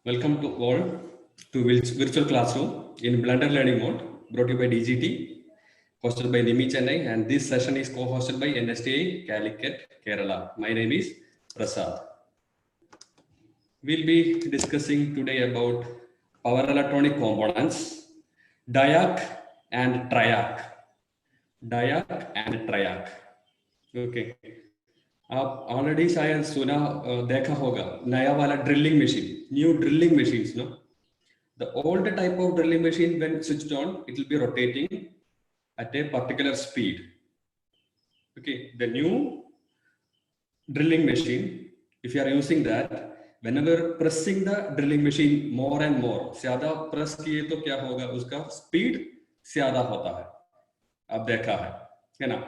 Welcome to all to virtual classroom in Blender learning mode, brought to you by DGT, hosted by Nimi Chennai, and this session is co-hosted by NSTA Calicut, Kerala. My name is Prasad. We'll be discussing today about power electronic components, diac and triac. Diac and triac. Okay. आप already शायद सुना देखा होगा नया वाला drilling machine new drilling machines no the old type of drilling machine when switched on it will be rotating at a particular speed. Okay, the new drilling machine, if you are using that, whenever pressing the drilling machine more and more, ज्यादा press किए तो क्या होगा, उसका speed ज्यादा होता है, आप देखा है ना.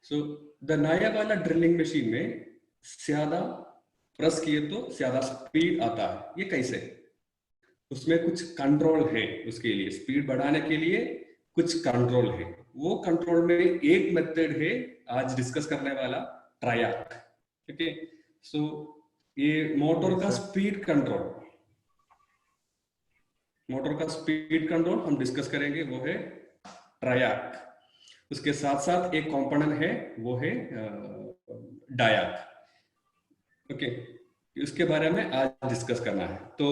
सो द नया वाला ड्रिलिंग मशीन में ज्यादा प्रेस किए तो ज्यादा स्पीड आता है. ये कैसे? उसमें कुछ कंट्रोल है, उसके लिए स्पीड बढ़ाने के लिए कुछ कंट्रोल है. वो कंट्रोल में एक मेथड है आज डिस्कस करने वाला, ट्रायक. ओके, सो ये मोटर का स्पीड कंट्रोल, मोटर का स्पीड कंट्रोल हम डिस्कस करेंगे, वो है ट्रायक. उसके साथ साथ एक कंपोनेंट है, वो है डायक. ओके, उसके बारे में आज डिस्कस करना है. तो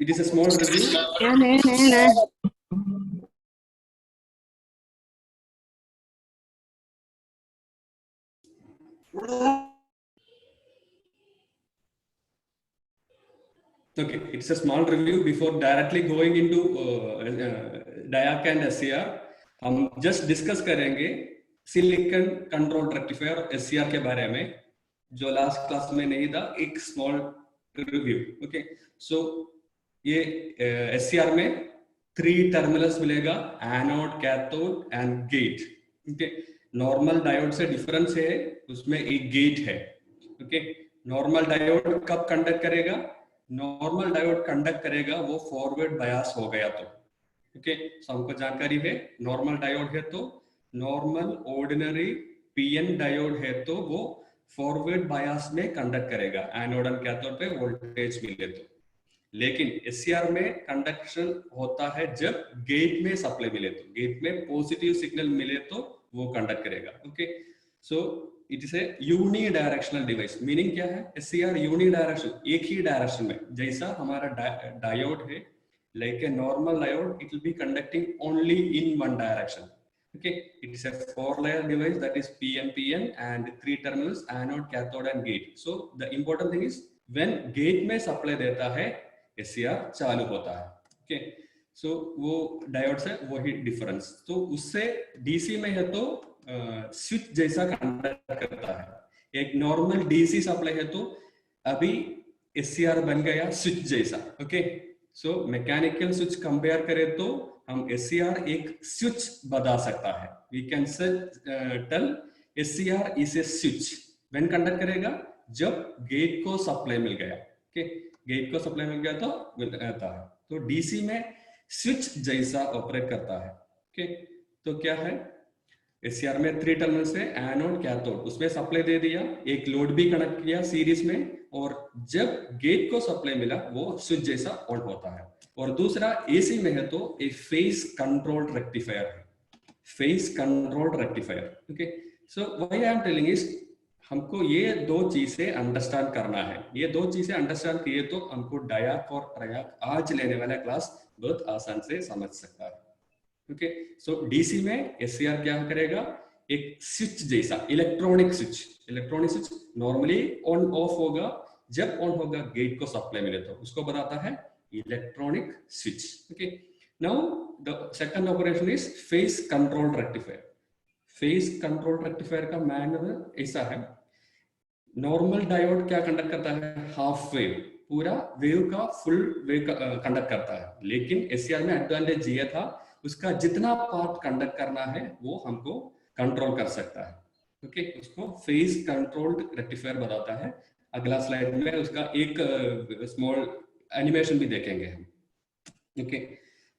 it is a small review. Okay, it's a small review before directly going into diac and SCR. हम just discuss करेंगे सिलिकॉन कंट्रोल रेक्टिफायर SCR के बारे में, जो लास्ट क्लास में नहीं था. एक स्मॉल रिव्यू. ओके, सो ये SCR में 3 टर्मिनल्स मिलेगा, anode, cathode and gate. Okay, normal diode से डिफरेंस है, उसमें एक गेट है. ओके, नॉर्मल डायोड कब कंडक्ट करेगा? नॉर्मल डायोड कंडक्ट करेगा वो फॉरवर्ड बायस हो गया तो. ओके, सो हमको जानकारी है नॉर्मल डायोड है तो, नॉर्मल ऑर्डिनरी पीएन डायोड है तो वो फॉरवर्ड बायस में कंडक्ट करेगा, एनोड एंड कैथोड पे वोल्टेज मिले तो. लेकिन SCR में कंडक्शन होता है जब गेट में सप्लाई मिले तो, गेट में पॉजिटिव सिग्नल मिले तो वो कंडक्ट करेगा. Okay, so it is a unidirectional device. Meaning क्या है? SCR यूनी डायरेक्शन, एक ही डायरेक्शन में. जैसा हमारा डायोड है, like a normal diode, it will be conducting only in one direction. Okay, it is a 4-layer device, that is PNPN, and 3 terminals, anode, cathode and gate. So the important thing is when gate में supply देता है SCR चालू होता है. Okay, so वो diode से वही difference. तो उससे DC में है तो स्विच जैसा कंडक्ट करता है. एक नॉर्मल DC सप्लाई है तो अभी SCR बन गया स्विच जैसा. Okay, so mechanical switch compare करें तो हम SCR एक स्विच बता सकता है. We can tell SCR is a switch when conduct करेगा जब गेट को सप्लाई मिल गया. ओके, गेट को सप्लाई मिल गया तो मिलता है. तो DC में स्विच जैसा ऑपरेट करता है. ओके, तो क्या है, SCR में 3 टर्मिनल से एनोड, कैथोड, उसमें सप्लाई दे दिया, एक लोड भी कनेक्ट किया सीरीज में, और जब गेट को सप्लाई मिला वो स्विच जैसा ऑन होता है. और दूसरा AC में है तो एक फेज कंट्रोल रेक्टिफायर है, phase control rectifier. Okay, so why I am telling is हमको ये 2 चीजें अंडरस्टैंड करना है. ये 2 चीजें अंडरस्टैंड किए तो हमको डायक और ट्रायक आज लेने वाला क्लास बहुत आसान से समझ सकता है. ओके, सो DC में SCR क्या करेगा, एक स्विच जैसा electronic switch. Electronic switch normally on off होगा, जब ऑन होगा गेट को सप्लाई मिले तो उसको बताता है electronic switch. Okay, now the second operation is phase control rectifier. Phase control rectifier का मैनर ऐसा है, नॉर्मल डायोड क्या कंडक्ट करता है, हाफ वेव, पूरा वेव का फुल वेव कंडक्ट करता है. लेकिन SCR में एडवांटेज ये था, उसका जितना पार्ट कंडक्ट करना है वो हमको कंट्रोल कर सकता है. ओके, उसको फेज कंट्रोल्ड रेक्टिफायर बताता है. अगला स्लाइड में उसका एक स्मॉल एनिमेशन भी देखेंगे हम. Okay,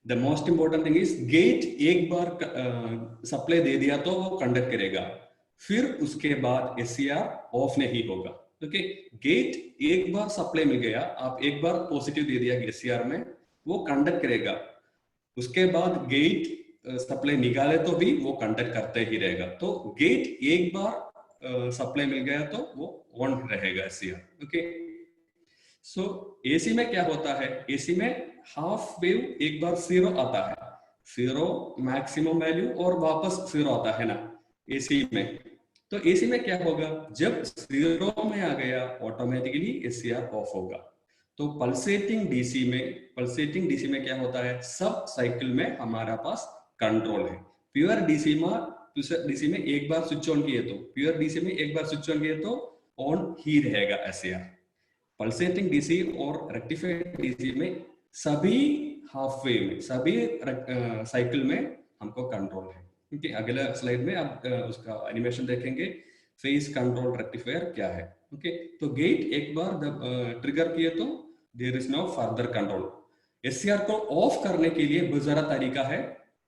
the most important thing is get एक बार सप्लाई दे दिया तो वो कंडक्ट करेगा, फिर उसके बाद SCR ऑफ नहीं होगा. ओके, गेट एक बार सप्लाई मिल गया, आप एक बार पॉजिटिव दे दिया एससीआर में, वो कंडक्ट करेगा। उसके बाद गेट सप्लाई निकाले तो भी वो कंडक्ट करते ही रहेगा। तो गेट एक बार सप्लाई मिल गया तो वो ऑन रहेगा एससीआर। ओके, सो एसी में क्या होता है, एसी में हाफ वेव एक बार जीरो आता है, जीरो मैक्सिमम वैल्यू और वापस जीरो आता है ना एसी में। तो एसी में क्या होगा, जब जीरो में आ गया ऑटोमेटिकली एससीआर ऑफ होगा। तो पल्सेटिंग डीसी में क्या होता है, सब साइकिल में हमारा पास कंट्रोल है। प्योर डीसी में एक बार स्विच ऑन किए तो, प्योर डीसी में एक बार स्विच ऑन किए तो ऑन ही रहेगा एससीआर। पल्सेटिंग डीसी और रेक्टिफाइड डीसी में सभी हाफ वेव में, सभी साइकिल में हमको कंट्रोल है। ठीक है, अगला स्लाइड में आप उसका एनिमेशन देखेंगे, फेज कंट्रोल रेक्टिफायर क्या है। ओके, तो गेट एक बार जब ट्रिगर किए तो there is no further control. SCR को ऑफ करने के लिए बहुत सारा तरीका है,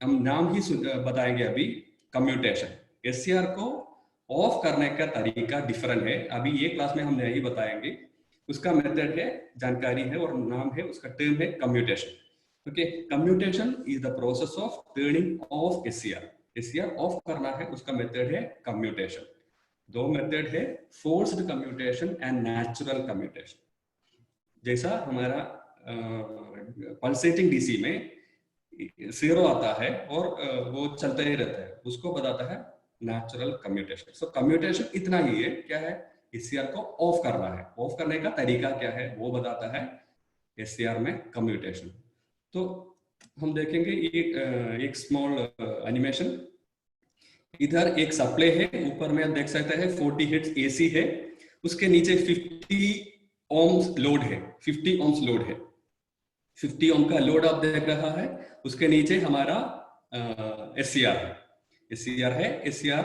हम नाम ही बताएंगे अभी, कम्यूटेशन। एससीआर को ऑफ करने का तरीका डिफरेंट है, अभी ये क्लास में हम नहीं बताएंगे। उसका मेथड है, जानकारी है और नाम है, उसका टर्म है commutation. Okay, commutation is the process of turning of SCR. SCR of करना है, उसका मेथड है कम्यूटेशन। दो मेथड है, forced commutation and natural commutation. जैसा हमारा पल्सेटिंग डीसी में जीरो आता है और वो चलता ही रहता है, उसको बताता है नेचुरल कम्यूटेशन। सो कम्यूटेशन इतना ही है, क्या है, एससीआर को ऑफ करना है, ऑफ करने का तरीका क्या है वो बताता है एससीआर में कम्यूटेशन। तो हम देखेंगे एक स्मॉल एनिमेशन। इधर एक सप्लाई है, ऊपर में आप देख सकते हैं 40 हिट्स एसी है, उसके नीचे 50 ओम्स लोड है, 50 ओम्स लोड है, 50 ओम का लोड आप देख रहा है। उसके नीचे हमारा एससीआर है, एससीआर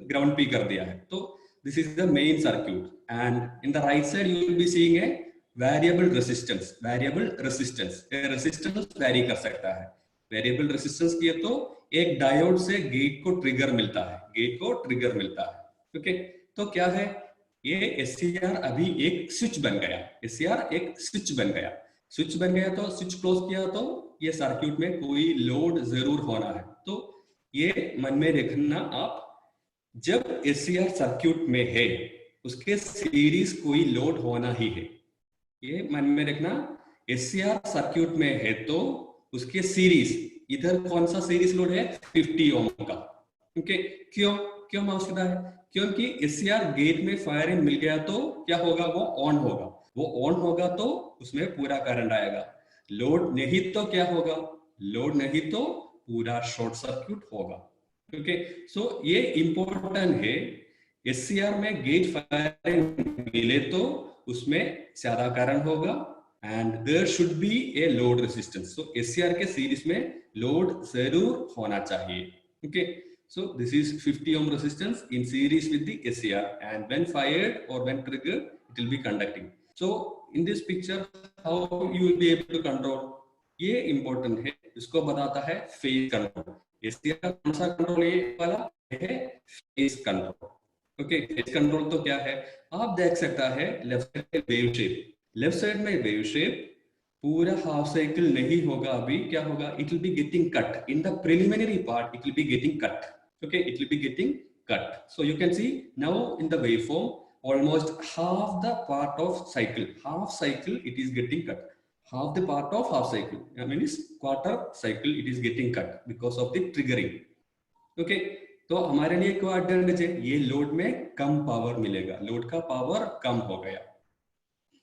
ग्राउंड पी कर दिया है। तो this is the main circuit and in the right side you will be seeing a variable resistance. Resistance very कर सकता है। वेरिएबल रेजिस्टेंस किए तो एक डायोड से गेट को ट्रिगर मिलता है, ओके। तो क्या है, ये एससीआर अभी एक स्विच बन गया, स्विच बन गया तो स्विच क्लोज किया तो ये सर्क्यूट में कोई लोड जरूर होना है। तो ये मन में रखना आप, जब एससीआर सर्क्यूट में है उसके सीरीज कोई लोड होना ही है, ये मन में रखना। एससीआर सर्क्यूट में है तो उसके सीरीज, इधर कौन सा सीरीज लोड है, 50 ओम का। ओके, क्यों आवश्यकता है, क्योंकि एससीआर गेट में फायर इन मिल गया तो क्या होगा, वो ऑन होगा तो उसमें पूरा करंट आएगा। लोड नहीं तो क्या होगा, लोड नहीं तो पूरा शॉर्ट सर्क्यूट होगा। ओके, सो ये इंपॉर्टेंट है। एससीआर में गेट फायर इन मिले तो उसमें ज्यादा करंट होगा and there should be a load resistance. So SCR के सीरीज में लोड जरूर होना चाहिए। ओके, so this is 50 ohm resistance in series with the SCR, and when fired or when triggered it will be conducting. So in this picture how you will be able to control, ये important है, इसको बताता है phase control। SCR का कौन सा control है, ये वाला है phase control। Okay, phase control तो क्या है, आप देख सकता है लेफ्ट साइड में वेव शेप, पूरा हाफ साइकिल नहीं होगा, अभी क्या होगा, it will be getting cut in the preliminary part, it will be getting cut. Okay, it will be getting cut. So you can see now in the waveform almost half the part of cycle, it is getting cut. Half the part of half cycle, I mean is quarter cycle, it is getting cut because of the triggering. Okay, तो हमारे लिए क्या advantage है, ये load में कम power मिलेगा, load का power कम हो गया।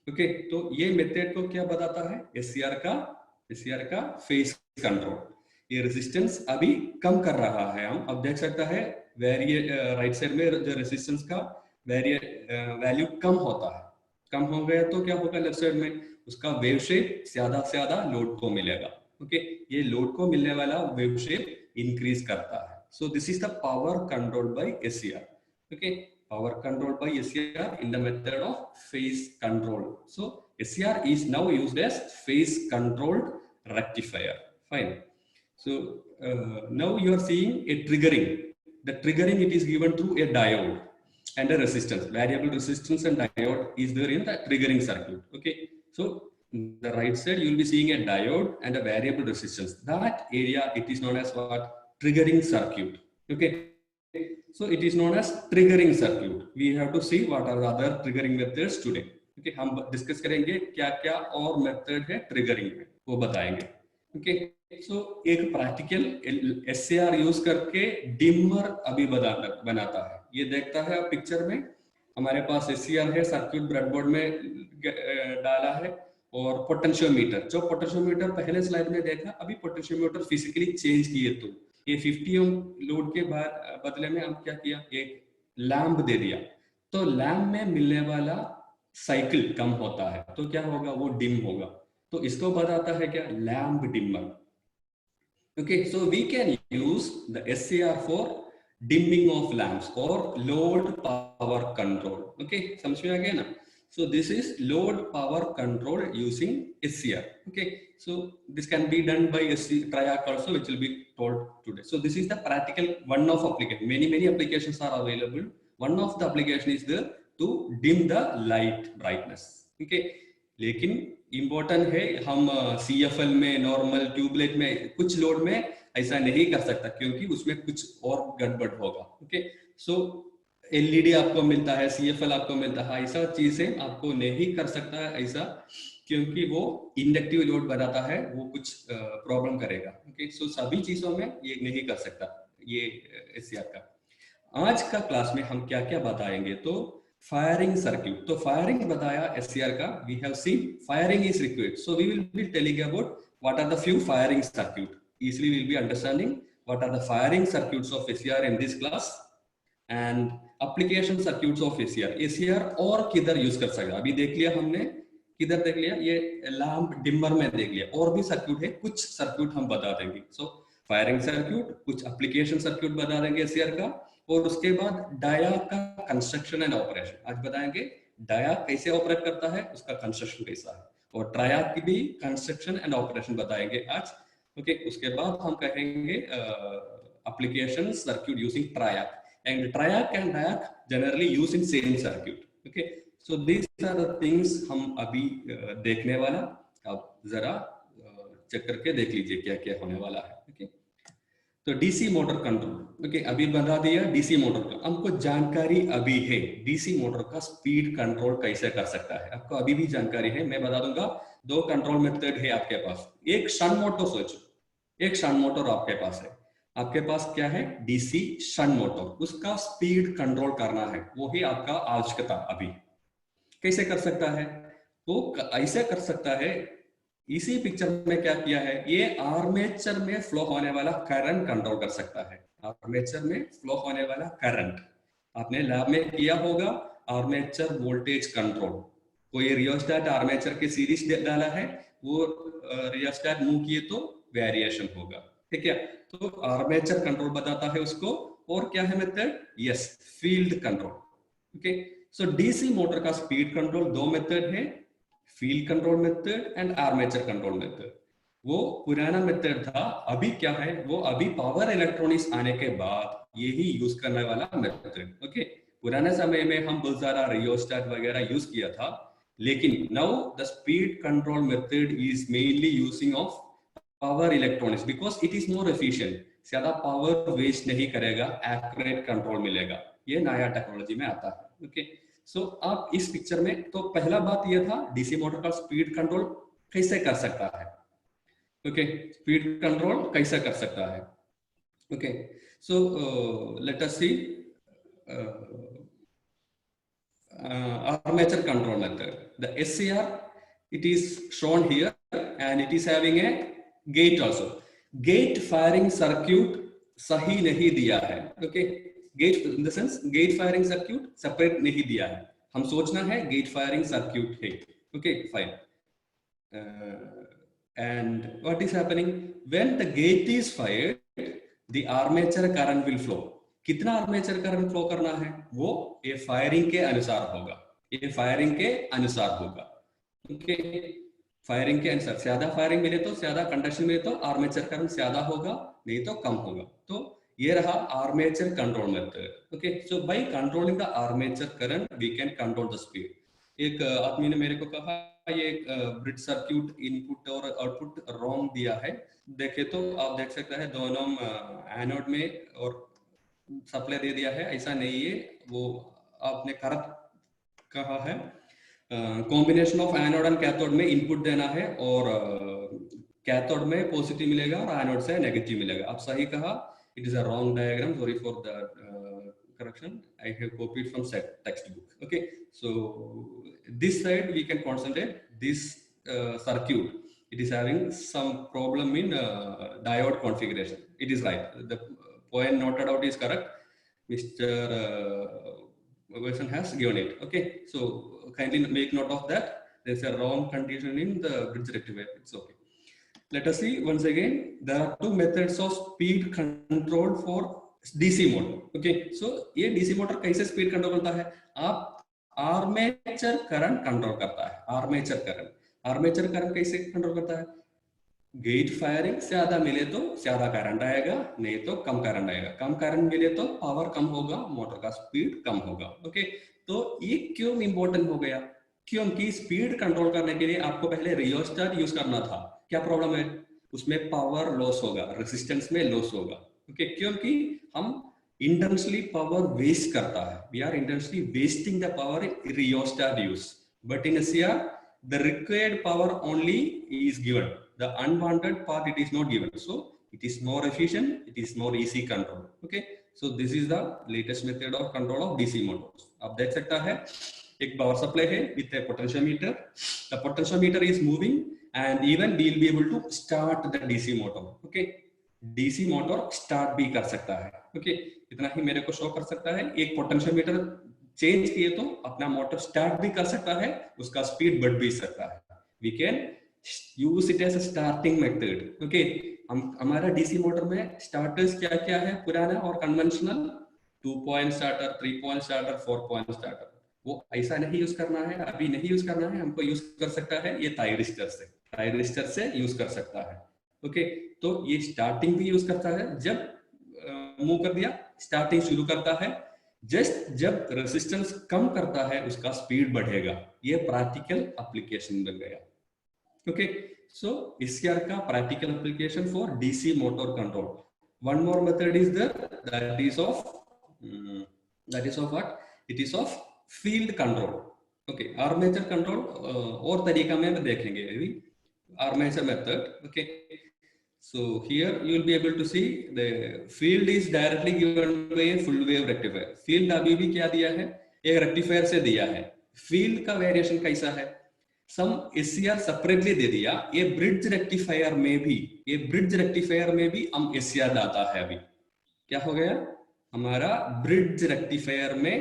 ओके, तो ये मेथड को क्या बताता है, एससीआर का फेज कंट्रोल। ये रेजिस्टेंस अभी कम कर रहा है, हम अब देख सकता है राइट साइड में जो रेजिस्टेंस का वैल्यू कम होता है, कम हो गया तो क्या होगा, लेफ्ट साइड में उसका वेव शेप ज्यादा से ज्यादा लोड को मिलेगा। ओके, ये लोड को मिलने वाला वेव शेप इंक्रीज करता है। सो this is the power control by SCR. Okay, power controlled by SCR in the method of phase control. So SCR is now used as phase controlled rectifier. Fine. So now you are seeing a triggering. The triggering, it is given through a diode. and a resistance. Variable resistance and diode is there in the triggering circuit. Okay, so the right side you will be seeing a diode and a variable resistance. That area it is known as what? Triggering circuit. Okay, so it is known as triggering circuit. We have to see what are the other triggering methods today. Okay, हम discuss करेंगे क्या क्या और method है triggering में, वो बताएंगे. Okay, सो एक प्रैक्टिकल एसएआर यूज करके डिमर अभी बनाता है. ये देखता है आप पिक्चर में, हमारे पास एससीआर है, सर्किट ब्रेडबोर्ड में डाला है, और पोटेंशियोमीटर, जो पोटेंशियोमीटर पहले स्लाइड में देखा, अभी पोटेंशियोमीटर फिजिकली चेंज किए. तो ये 50 ओम लोड के बदले में हम क्या किया, एक लैंप दे दिया. तो लैंप में मिलने वाला साइकिल कम होता है, तो क्या होगा, वो डिम होगा. तो इसको बताता है क्या, lamp dimmer. Okay, so we can use the SCR for dimming of lamps or load power control. Okay, समझ में आ गया ना. So this is load power control using SCR. Okay, so this can be done by TRIAC also, which will be told today. So this is the practical one of application. Many applications are available. One of the application is there to dim the light brightness. Okay, लेकिन important है, हम CFL में, normal tubelight में, कुछ load में ऐसा नहीं कर सकता क्योंकि उसमें कुछ और गड़बड़ होगा. ओके, सो एलईडी आपको मिलता है, CFL आपको मिलता है, ऐसा चीजें आपको नहीं कर सकता है ऐसा, क्योंकि वो इंडक्टिव लोड बनाता है, वो कुछ प्रॉब्लम करेगा. ओके, सो सभी चीजों में ये नहीं कर सकता ये एससीआर का. आज का क्लास में हम क्या क्या बताएंगे, तो फायरिंग सर्क्यूट. तो फायरिंग बताया एससीआर का, we have seen firing is required, so we will be telling about what are the few firing circuit. Easily we'll be understanding what are the firing circuits of SCR in this class and application circuits of SCR. SCR और किधर use कर सकता है, अभी देख लिया हमने, किधर देख लिया, ये लैंप डिमर में देख लिया. और भी सर्क्यूट है, कुछ सर्क्यूट हम बता देंगे. सो फायरिंग सर्क्यूट, कुछ एप्लीकेशन सर्क्यूट बता देंगे SCR का, और उसके बाद डाया का कंस्ट्रक्शन एंड ऑपरेशन आज बताएंगे. डाया कैसे ऑपरेट करता है, उसका कंस्ट्रक्शन कैसा है, और ट्रायक की भी कंस्ट्रक्शन एंड ऑपरेशन बताएंगे आज. ओके, उसके बाद हम कहेंगे application circuit using triac, and triac and diac generally use in same circuit. Okay, so this are the things हम अभी देखने वाला. आप जरा चेक करके देख लीजिए क्या क्या होने वाला है. ओके, तो डीसी मोटर कंट्रोल. ओके, अभी बता दिया डीसी मोटर का, हमको जानकारी अभी है डीसी मोटर का स्पीड कंट्रोल कैसे कर सकता है, आपको अभी भी जानकारी है. मैं बता दूंगा, दो कंट्रोल मेथड है आपके पास. एक शंट मोटर, सोचो एक शंट मोटर आपके पास है, आपके पास क्या है, डीसी शंट मोटर, उसका स्पीड कंट्रोल करना है, वो ही आपका आवश्यकता. अभी कैसे कर सकता है, वो ऐसे कर सकता है, इसी पिक्चर में क्या किया है, ये आर्मेचर में फ्लो होने वाला करंट कंट्रोल कर सकता है. आर्मेचर में फ्लो होने वाला करंट आपने लैब में किया होगा, आर्मेचर वोल्टेज कंट्रोल. कोई रियोस्टेट आर्मेचर के सीरीज डाला है, वो रियोस्टेट मूव किए तो वेरिएशन होगा. ठीक है, तो आर्मेचर कंट्रोल बताता है उसको. और क्या है method, yes, field control. Okay, so DC motor का स्पीड कंट्रोल दो मेथड है, field control method and armature control method. वो पुराना मेथड था, अभी क्या है, वो अभी पावर इलेक्ट्रॉनिक्स आने के बाद यही यूज करने वाला मेथड. ओके, पुराने समय में हम बहुत सारा रियोस्टेट वगैरह यूज किया था, लेकिन now the speed control method is mainly using of power electronics because it is more efficient. ज्यादा पावर वेस्ट नहीं करेगा, एक्यूरेट कंट्रोल मिलेगा, ये नया टेक्नोलॉजी में आता है. ओके, सो आप इस पिक्चर में, तो पहला बात यह था डीसी मोटर का स्पीड कंट्रोल कैसे कर सकता है. ओके, स्पीड कंट्रोल कैसे कर सकता है. Okay, so let us C armature control method. The SCR, it is shown here and it is having a gate also. Gate firing circuit सही नहीं दिया है. Okay, gate in the sense gate firing circuit separate नहीं दिया है, हम सोचना है gate firing circuit है. Okay, fine. And what is happening when the gate is fired, the armature current will flow. कितना आर्मेचर करंट फ्लो करना है, वो ये फायरिंग के अनुसार होगा, ये फायरिंग के अनुसार होगा. ओके, फायरिंग के अनुसार ज्यादा फायरिंग मिले तो ज्यादा कंडक्शन मिले तो आर्मेचर करंट ज्यादा होगा, नहीं तो कम होगा. तो ये रहा armature control method. Okay, so by controlling the armature current we can control the speed. एक आदमी ने मेरे को कहा ये ब्रिज सर्क्यूट इनपुट और आउटपुट रॉन्ग दिया है। देखे तो आप देख सकते हैं दोनों एनोड में और सप्लाई दे दिया है, ऐसा नहीं है, वो आपने करेक्ट कहा है। Combination of anode and cathode में इनपुट देना है और कैथोड में पॉजिटिव मिलेगा और एनोड से नेगेटिव मिलेगा। आप सही कहा, it is a wrong diagram, sorry for the correction, I have copied from textbook. Okay, so this side we can concentrate this circuit. It is having some problem in diode configuration. It is right. The point noted out is correct. Mr. Version has given it. Okay, so kindly make note of that. There's a wrong condition in the bridge rectifier. It's okay. Let us see once again. There are two methods of speed control for DC motor. Okay, so ये DC motor कैसे speed control करता है? आप armature current control करता है। Armature current कैसे control करता है? गेट फायरिंग ज्यादा मिले तो ज्यादा करंट आएगा, नहीं तो कम करंट आएगा। कम करंट मिले तो पावर कम होगा, मोटर का स्पीड कम होगा। ओके, तो ये क्यों इंपॉर्टेंट हो गया? क्योंकि स्पीड कंट्रोल करने के लिए आपको पहले रियोस्टेट यूज करना था। क्या प्रॉब्लम है? उसमें पावर लॉस होगा, रेजिस्टेंस में लॉस होगा। ओके, क्योंकि हम इंटेंसली पावर वेस्ट करता है, we are intensely wasting the power in rheostat use, but in SCR the required power only is given, the unwanted part it is not given, so it is more efficient, it is more easy control. Okay, so this is the latest method of control of DC motors. आप देख सकता है एक power supply है with a potentiometer, the potentiometer is moving and even we will be able to start the DC motor. Okay, DC motor start भी कर सकता है। ओके, इतना ही मेरे को शो कर सकता है। एक पोटेंशियोमीटर चेंज किए तो अपना मोटर स्टार्ट भी कर सकता है, उसका स्पीड बढ़ भी सकता है। We can use it as a starting method. Okay, हमारा डीसी मोटर में स्टार्टर्स क्या क्या है पुराना और conventional? 2 point starter, 3 point starter, 4 point starter. वो ऐसा नहीं यूज करना है, अभी नहीं यूज करना है, हमको यूज कर सकता है ये थायरिस्टर से यूज कर सकता है। ओके, तो ये स्टार्टिंग भी यूज करता है, जब मूव कर दिया स्टार्टिंग शुरू करता है, जस्ट जब रेजिस्टेंस कम करता है उसका स्पीड बढ़ेगा। ये प्रैक्टिकल एप्लीकेशन बन गया। ओके, सो एससीआर का practical application for DC motor control. One more method is that is of what? It is of field control. Okay, armature control और तरीका में देखेंगे अभी, armature method. Okay, so here you will be able to see the field is directly given by a full wave rectifier. Field अभी भी क्या दिया है? एक रेक्टिफायर से दिया है। फील्ड का वेरिएशन कैसा है? सम एससीआर सेपरेटली दे दिया। ये ब्रिज रेक्टिफायर में भी हम एससीआर डालता है। अभी क्या हो गया? हमारा ब्रिज रेक्टिफायर में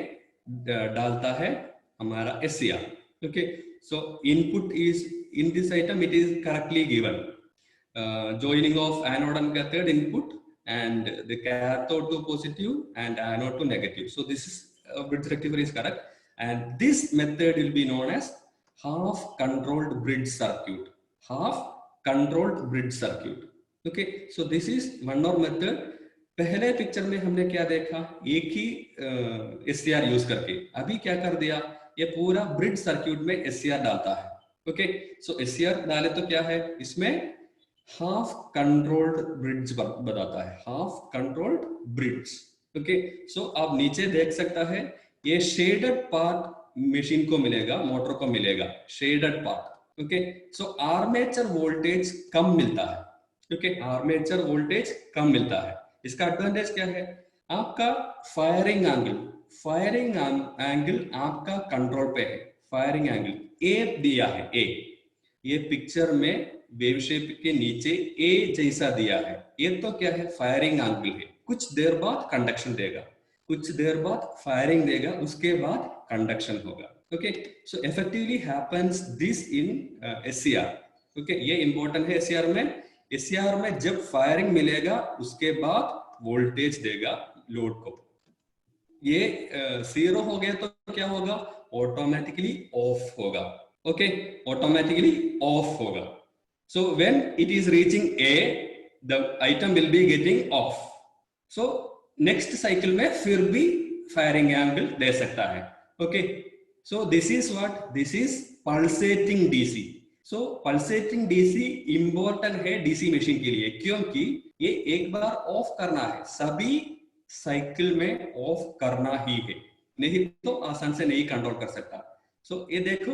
डालता है हमारा SCR. Okay, so input is in this item, it is correctly given. Joining of anode and cathode input and the cathode to positive and anode to negative. So this is bridge rectifier is correct, and this method will be known as half controlled bridge circuit. Okay, so this is one more method. पहले picture में हमने क्या देखा? एक ही SCR use करके। अभी क्या कर दिया? ये पूरा ब्रिज सर्किट में एससीआर डालता है। ओके, सो एससीआर डाले तो क्या है इसमें? हाफ कंट्रोल्ड ब्रिज बताता है, हाफ कंट्रोल्ड ब्रिज। ओके, सो आप नीचे देख सकता है ये शेडेड पार्ट मशीन को मिलेगा, मोटर को मिलेगा शेडेड पार्ट। ओके, सो आर्मेचर वोल्टेज कम मिलता है। ओके, आर्मेचर वोल्टेज कम मिलता है। इसका एडवांटेज क्या है? आपका फायरिंग एंगल आपका कंट्रोल पे है। फायरिंग एंगल ए दिया है, ए ये पिक्चर में वेव शेप के नीचे ए जैसा दिया है। ये तो क्या है? फायरिंग एंगल है। कुछ देर बाद कंडक्शन देगा, कुछ देर बाद फायरिंग देगा, उसके बाद कंडक्शन होगा। Okay, so effectively happens this in SCR. Okay, ये इंपॉर्टेंट है एससीआर में। एससीआर में जब फायरिंग मिलेगा उसके बाद वोल्टेज देगा लोड को। ये 0 हो गया तो क्या होगा? ऑटोमेटिकली ऑफ होगा। ओके, ऑटोमेटिकली ऑफ होगा। So when it is reaching A, the item will be getting off. So next cycle में फिर भी फायरिंग एंगल दे सकता है। Okay, so this is what, this is pulsating DC. So pulsating DC important है DC machine के लिए, क्योंकि ये एक बार ऑफ करना है, सभी साइकिल में ऑफ करना ही है, नहीं तो आसान से नहीं कंट्रोल कर सकता। सो ये देखो,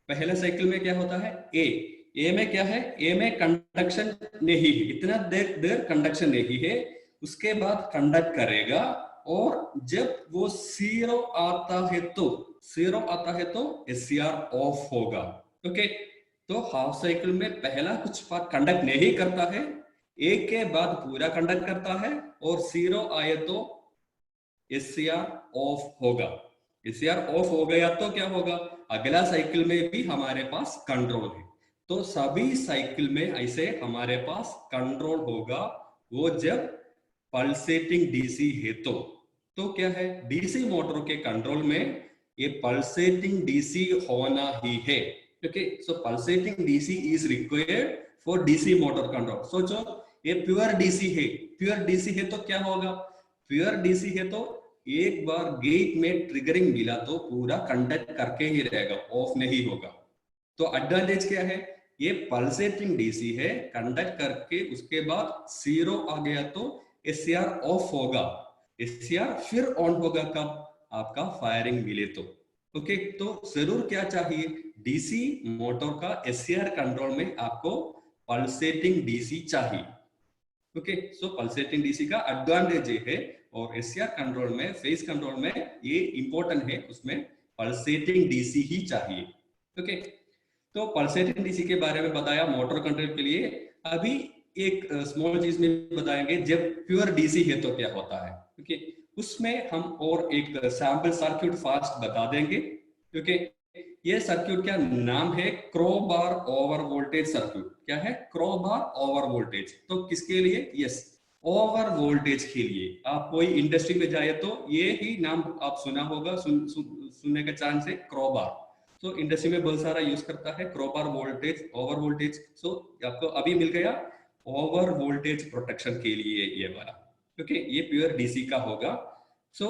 पहले साइकिल में क्या होता है, ए में क्या है, ए में कंडक्शन नहीं है, इतना देर देर कंडक्शन नहीं है, उसके बाद कंडक्ट करेगा, और जब वो जीरो आता है तो एससीआर ऑफ होगा। ओके, तो हाफ साइकिल में पहला कुछ पार्ट कंडक्ट नहीं करता है, एक के बाद पूरा कंडक्ट करता है, और जीरो आए तो एससीआर ऑफ होगा। एससीआर ऑफ हो गया तो क्या होगा, अगला साइकिल में भी हमारे पास कंट्रोल है। तो सभी साइकिल में ऐसे हमारे पास कंट्रोल होगा, वो जब पल्सेटिंग डीसी है तो क्या है, डीसी मोटर के कंट्रोल में ये पल्सेटिंग डीसी होना ही है। Okay, so pulsating DC is required for DC motor control. सोचो, ये प्योर डीसी है, प्योर डीसी है तो क्या होगा, प्योर डीसी है तो एक बार गेट में ट्रिगरिंग मिला तो पूरा कंडक्ट करके ही रहेगा, ऑफ नहीं होगा। तो एडवांटेज क्या है, ये पल्सेटिंग डीसी है, कंडक्ट करके उसके बाद जीरो आ गया तो एससीआर ऑफ होगा, एससीआर फिर ऑन होगा कब, आपका फायरिंग मिले तो। ओके, तो जरूर क्या चाहिए, डीसी मोटर का एससीआर कंट्रोल में आपको पल्सेटिंग डीसी चाहिए। ओके, सो पल्सेटिंग डीसी का एडवांटेज ये है, और एससीआर कंट्रोल में, फेज कंट्रोल में ये इंपॉर्टेंट है, उसमें पल्सेटिंग डीसी ही चाहिए। ओके, तो पल्सेटिंग डीसी के बारे में बताया मोटर कंट्रोल के लिए। अभी एक स्मॉल चीज में बताएंगे, जब प्योर डीसी है तो क्या होता है। ओके, उसमें हम और एक सैंपल सर्क्यूट फास्ट बता देंगे। ओके, ये सर्क्यूट का नाम है क्रोबार ओवर वोल्टेज सर्क्यूट। क्या है, क्रोबार ओवर वोल्टेज। तो किसके लिए, यस, ओवर वोल्टेज के लिए। आप कोई इंडस्ट्री में जाए तो ये ही नाम आप सुना होगा, सुनने का चांस है, क्रोबार। तो इंडस्ट्री में बहुत सारा यूज करता है क्रोबार वोल्टेज, ओवर वोल्टेज। सो आपको अभी मिल गया ओवर वोल्टेज प्रोटेक्शन के लिए ये वाला। ओके, ये प्योर डीसी का होगा। सो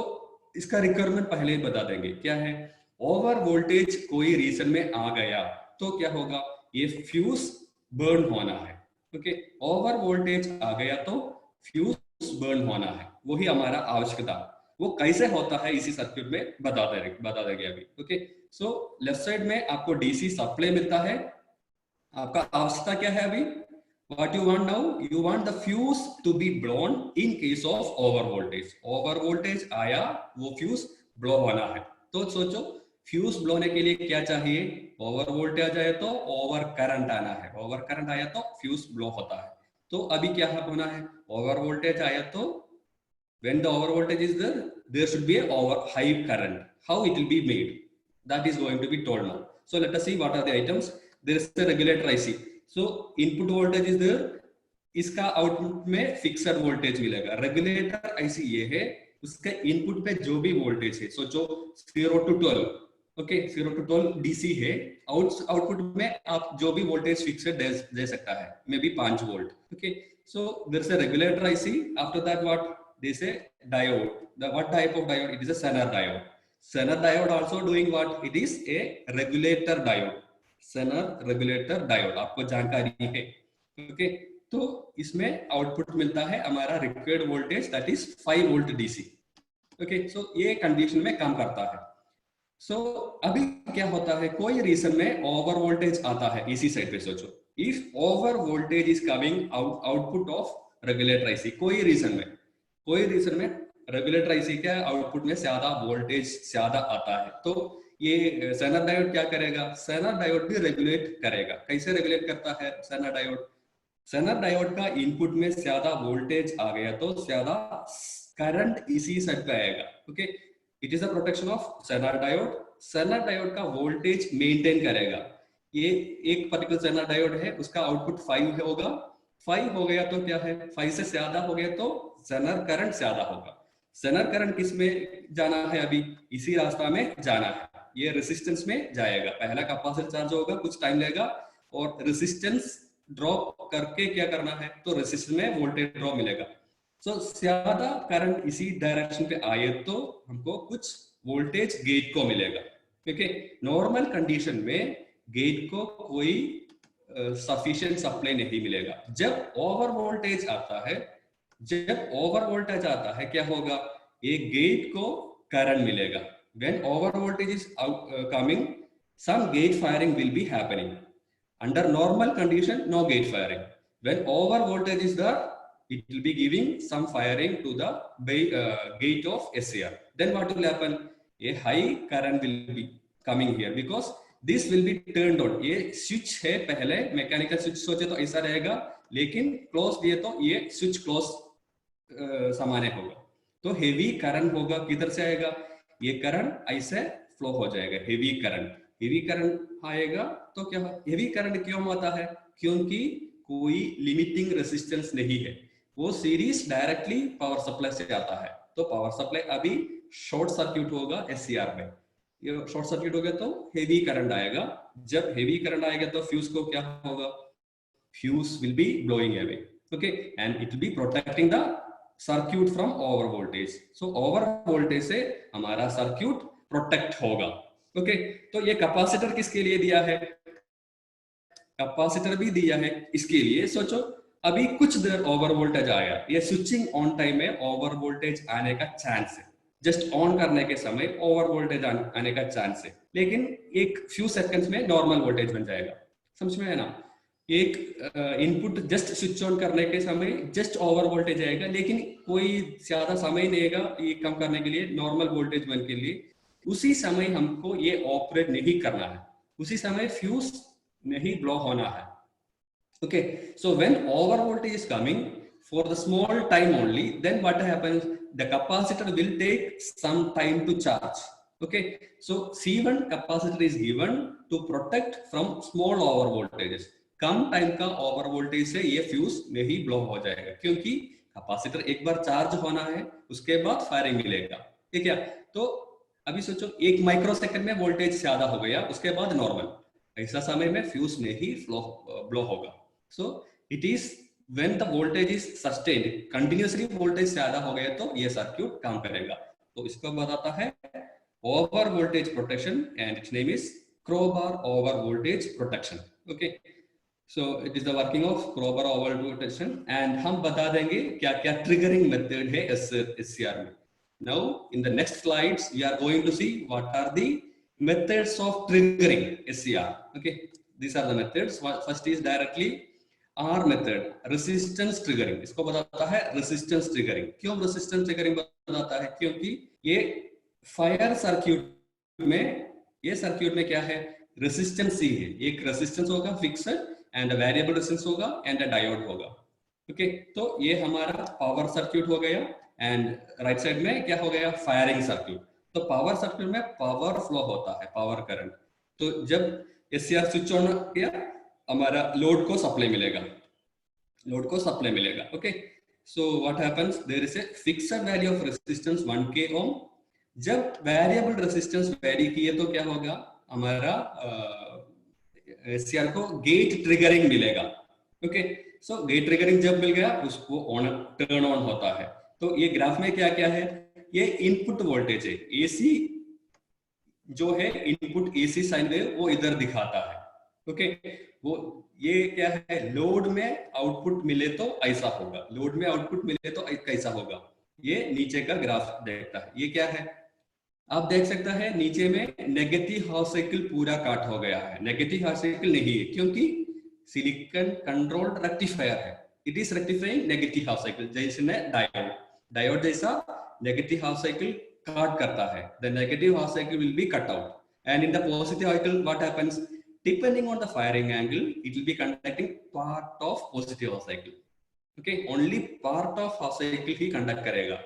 इसका रिक्वायरमेंट पहले ही बता देंगे, क्या है, ओवर वोल्टेज कोई रीजन में आ गया तो क्या होगा, ये फ्यूज बर्न होना है। ओके, ओवर वोल्टेज आ गया तो फ्यूज बर्न होना है, वही हमारा आवश्यकता। वो कैसे होता है इसी सर्क्यूट में बता देंगे अभी। ओके, सो लेफ्ट साइड में आपको डीसी सप्लाई मिलता है, आपका आवश्यकता क्या है अभी, what you want now, you want the fuse to be blown in case of over voltage। over voltage आया, वो फ्यूज ब्लो होना है। तो सोचो, फ्यूज ब्लोने के लिए क्या चाहिए, ओवर वोल्टेज आ जाए तो ओवर करंट आना है, ओवर करंट आया तो फ्यूज ब्लो होता है। तो अभी क्या होना है, ओवर वोल्टेज आया तो when the over voltage is there should be a over high current। how it will be made, that is going to be told now। so let us see what are the items। there is a regulator IC। so input voltage is there, इसका output में fixed voltage मिलेगा। Regulator IC ये है, उसके input पे जो भी voltage है, सोचो 0 to 12, ओके 0 to 12 डीसी है, आउटपुट में आप जो भी वोल्टेज फिक्सड दे सकता है, may be 5 volt. Okay, so there is a regulator IC. After that what, they say diode। what type of diode, it is a Zener diode। Zener diode also doing what, it is a regulator diode। Zener regulator diode आपको जानकारी है। Okay, तो इसमें output मिलता है हमारा required voltage, that is 5 volt DC. Okay, so ये condition में काम करता है। सो अभी क्या होता है, कोई रीजन में ओवर वोल्टेज आता है, इसी साइड पे सोचो, if over voltage is coming output of regulator IC, कोई रीजन में रेगुलेटर आईसी का आउटपुट में ज्यादा वोल्टेज ज्यादा आता है, तो ये जेनर डायोड क्या करेगा, जेनर डायोड भी रेगुलेट करेगा। कैसे रेगुलेट करता है जेनर डायोड, जेनर डायोड का इनपुट में ज्यादा वोल्टेज आ गया तो ज्यादा करंट इसी साइड पे आएगा। Okay, it is a protection of Zener diode. Zener diode का वोल्टेज मेंटेन करेगा। ये एक पर्टिकुलर जेनर डायोड है, उसका आउटपुट 5 होगा, 5 हो गया तो क्या है, 5 से ज्यादा हो गया तो जेनर करंट ज्यादा होगा। जेनर करंट किस में जाना है, अभी इसी रास्ता में जाना है, ये रेसिस्टेंस में जाएगा। पहला कैपेसिटर चार्ज होगा, कुछ टाइम लगेगा, और रेसिस्टेंस ड्रॉप करके क्या करना है, तो रेसिस्टेंस में वोल्टेज ड्रॉप मिलेगा। सो ज्यादा करंट इसी डायरेक्शन पे आए तो हमको कुछ वोल्टेज गेट को मिलेगा। ओके, नॉर्मल कंडीशन में गेट को कोई सफिशिएंट सप्लाई नहीं मिलेगा। जब ओवर वोल्टेज आता है, जब ओवर वोल्टेज आता है क्या होगा, एक गेट को करंट मिलेगा। When over voltage is coming, some gate firing will be happening. Under normal condition, no gate firing. When over voltage is there, it will be giving some firing to the gate of SCR. Then what will happen? A high current will be coming here because this will be turned on. ये switch है, पहले mechanical switch सोचे तो ऐसा रहेगा, लेकिन close दिए तो ये स्विच क्लोज सामान्य होगा। तो हेवी करंट होगा, किधर से आएगा, ये करंट ऐसे फ्लो हो जाएगा, हेवी करंट। हेवी करंट आएगा तो क्या, हेवी करंट क्यों आता है, क्योंकि कोई लिमिटिंग रेजिस्टेंस नहीं है, वो सीरीज डायरेक्टली पावर सप्लाई से आता है। तो पावर सप्लाई अभी शॉर्ट सर्क्यूट होगा एससीआर में, ये शॉर्ट सर्क्यूट हो गया तो हेवी करंट आएगा। जब हेवी करंट आएगा तो फ्यूज को क्या होगा, fuse will be blowing away, okay, and it will be protecting the circuit from over voltage. So over voltage से हमारा सर्क्यूट प्रोटेक्ट होगा। ओके, तो ये कैपेसिटर किसके लिए दिया है, कैपेसिटर भी दिया है इसके लिए। सोचो अभी कुछ देर ओवर वोल्टेज आया, ये स्विचिंग ऑन टाइम में ओवर वोल्टेज आने का चांस है, जस्ट ऑन करने के समय ओवर वोल्टेज आने का चांस है, लेकिन एक फ्यू सेकंड्स में नॉर्मल वोल्टेज बन जाएगा। समझ में है ना, एक इनपुट जस्ट स्विच ऑन करने के समय जस्ट ओवर वोल्टेज आएगा, लेकिन कोई ज्यादा समय नहीं लेगा ये कम करने के लिए, नॉर्मल वोल्टेज बन के लिए। उसी समय हमको ये ऑपरेट नहीं करना है, उसी समय फ्यूज नहीं ब्लो होना है। Okay, so when over voltage is coming for the small time only, then what happens, the capacitor will take some time to charge. Okay, so C1 capacitor is given to protect from small over voltages. Come time का over voltage से ये fuse नहीं blow हो जाएगा, क्योंकि capacitor एक बार charge होना है, उसके बाद फायरिंग मिलेगा। ठीक है, तो अभी सोचो 1 माइक्रो सेकंड में वोल्टेज ज्यादा हो गया, उसके बाद नॉर्मल, ऐसा समय में फ्यूज नहीं ब्लो होगा। सो it is when the voltage is sustained, continuously voltage ज्यादा हो गया तो ये सर्क्यूट काम करेगा। तो इसको बताता है over voltage protection, and its name is crowbar over voltage protection. Okay, so it is the working of crowbar over protection, and हम बता देंगे क्या क्या ट्रिगरिंग मेथड है एससीआर में। Now in the next slides we are going to see what are the methods of triggering SCR. Okay, these are the methods. First is directly R method, resistance triggering. इसको बताता है resistance triggering. क्यों resistance triggering बताता है, क्योंकि ये fire circuit में, ये सर्क्यूट में क्या है, रेसिस्टेंस ही है, एक रेसिस्टेंस होगा फिक्स्ड, एंड वेरिएबल रेसिस्टेंस होगा, एंड डायोड होगा। ओके, तो ये हमारा पावर सर्क्यूट हो गया, एंड राइट साइड में क्या हो गया, फायरिंग सर्क्यूट। तो पावर सर्क्यूट में पावर फ्लो होता है, पावर करंट। तो जब एससीआर स्विच ऑन किया, हमारा लोड को सप्लाई मिलेगा, लोड को सप्लाई मिलेगा। Okay, so what happens, there is a fixed value of resistance 1k ohm. जब वेरिएबल रेजिस्टेंस वेरी किए तो क्या होगा, हमारा एससीआर को गेट ट्रिगरिंग मिलेगा। ओके, सो गेट ट्रिगरिंग जब मिल गया, उसको ऑन टर्न ऑन होता है। तो ये ग्राफ में क्या क्या है, ये इनपुट वोल्टेज है, एसी जो है इनपुट एसी साइन वेव वो इधर दिखाता है। ओके, वो ये क्या है, लोड में आउटपुट मिले तो ऐसा होगा, लोड में आउटपुट मिले तो कैसा होगा, ये नीचे का ग्राफ देखता है। ये क्या है, आप देख सकता है नीचे में नेगेटिव हाफ साइकिल पूरा काट हो गया है। नेगेटिव हाफ साइकिल नहीं है, क्योंकि सिलिकॉन कंट्रोल्ड रेक्टिफायर है, it is rectifying negative half cycle. जैसे डायोड, डायोड जैसा नेगेटिव हाफ साइकिल काट करता है, the negative half cycle will be cut out, and in the positive cycle what happens, depending on the firing angle, it will be conducting part of positive half cycle. Okay, only part of half cycle he conduct करेगा।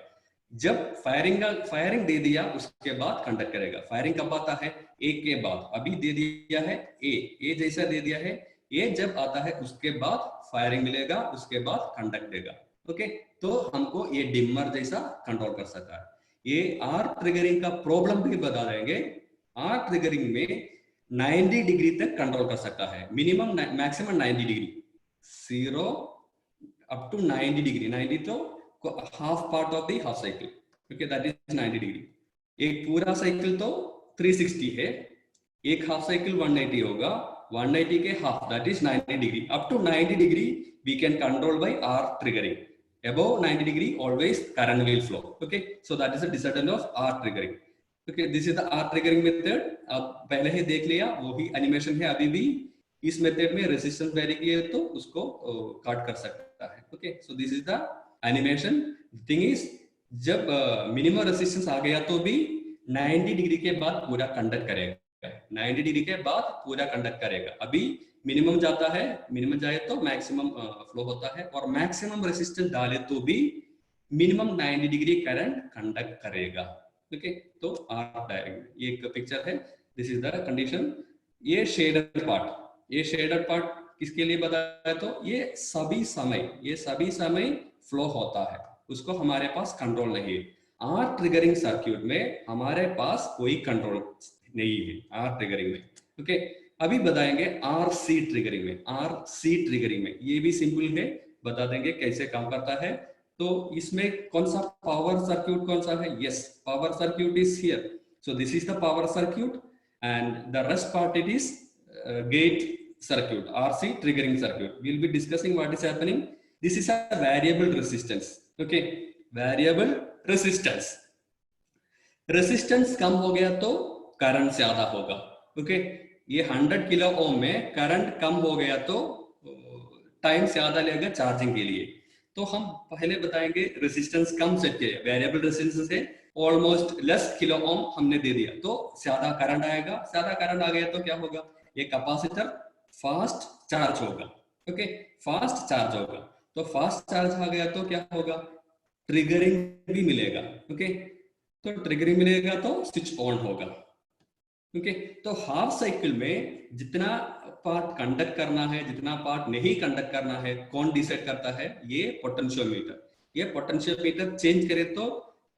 जब firing दे दिया उसके बाद conduct करेगा। Firing कब आता है, ए के बाद। अभी दे दिया है ए जैसा दे दिया है, ए जब आता है उसके बाद फायरिंग मिलेगा, उसके बाद कंडक्ट देगा। ओके, तो हमको ये डिमर जैसा कंट्रोल कर सकता है। ये आर ट्रिगरिंग का प्रॉब्लम भी बता देंगे। आर ट्रिगरिंग में 90 डिग्री तक कंट्रोल कर सकता है, minimum maximum 90 degree, 0 up to 90 degree. 90 तो half part of the half cycle, okay, that is 90 degree. एक पूरा साइकिल तो 360 है, एक हाफ साइकिल 180 होगा, 180 के half that is 90 degree. Up to 90 degree we can control by R triggering, above 90 degree always current will flow, okay, so that is the disadvantage of R triggering, okay, this is the R triggering method। अब पहले ही देख लिया, वो भी animation है अभी भी। इस मेथड में रेजिस्टेंस वेरी किए तो उसको काट कर सकता है, okay, so this is the animation. Thing is जब मिनिमम रेजिस्टेंस आ गया तो भी 90 डिग्री के बाद पूरा कंडक्ट करेगा, 90 डिग्री के बाद पूरा कंडक्ट करेगा। अभी मिनिमम जाता है, मिनिमम जाए तो मैक्सिमम फ्लो होता है, और मैक्सिमम रेजिस्टेंस डाले तो भी मिनिमम 90 डिग्री करंट कंडक्ट करेगा, ओके। तो आर डायग्राम ये एक पिक्चर है, दिस इज द कंडीशन। ये शेडेड पार्ट, ये शेडेड पार्ट किसके लिए बताया, तो ये सभी समय फ्लो होता है, उसको हमारे पास कंट्रोल नहीं है। आर ट्रिगरिंग सर्क्यूट में हमारे पास कोई कंट्रोल नहीं है आर ट्रिगरिंग में, ओके। अभी बताएंगे आरसी ट्रिगरिंग में, आरसी ट्रिगरिंग में ये भी सिंपल है, बता देंगे कैसे काम करता है। तो इसमें कौन सा पावर सर्क्यूट कौन सा है, yes, power circuit is here, so this is the power circuit and the rest part it is get circuit, RC triggering circuit. We'll be discussing what is happening. This is a variable resistance, okay, variable resistance। Resistance कम हो गया तो current ज्यादा होगा, okay. ये 100 kilo ohm में current कम हो गया तो टाइम ज्यादा लेगा चार्जिंग के लिए। तो हम पहले बताएंगे रेसिस्टेंस कम सेट किया, वेरिएबल रेसिस्टेंस है ऑलमोस्ट लेस किलो ओम हमने दे दिया तो ज्यादा करंट आएगा। ज्यादा करंट आ गया तो क्या होगा, ये कैपेसिटर फास्ट चार्ज होगा, ओके, फास्ट चार्ज होगा। तो फास्ट चार्ज आ गया तो क्या होगा, ट्रिगरिंग भी मिलेगा, ओके। तो ट्रिगरिंग मिलेगा तो स्विच ऑन होगा, ओके। तो हाफ साइकिल में जितना पार्ट कंडक्ट करना है, जितना पार्ट नहीं कंडक्ट करना है, कौन डिसाइड करता है, ये पोटेंशियोमीटर। ये पोटेंशियोमीटर चेंज करे तो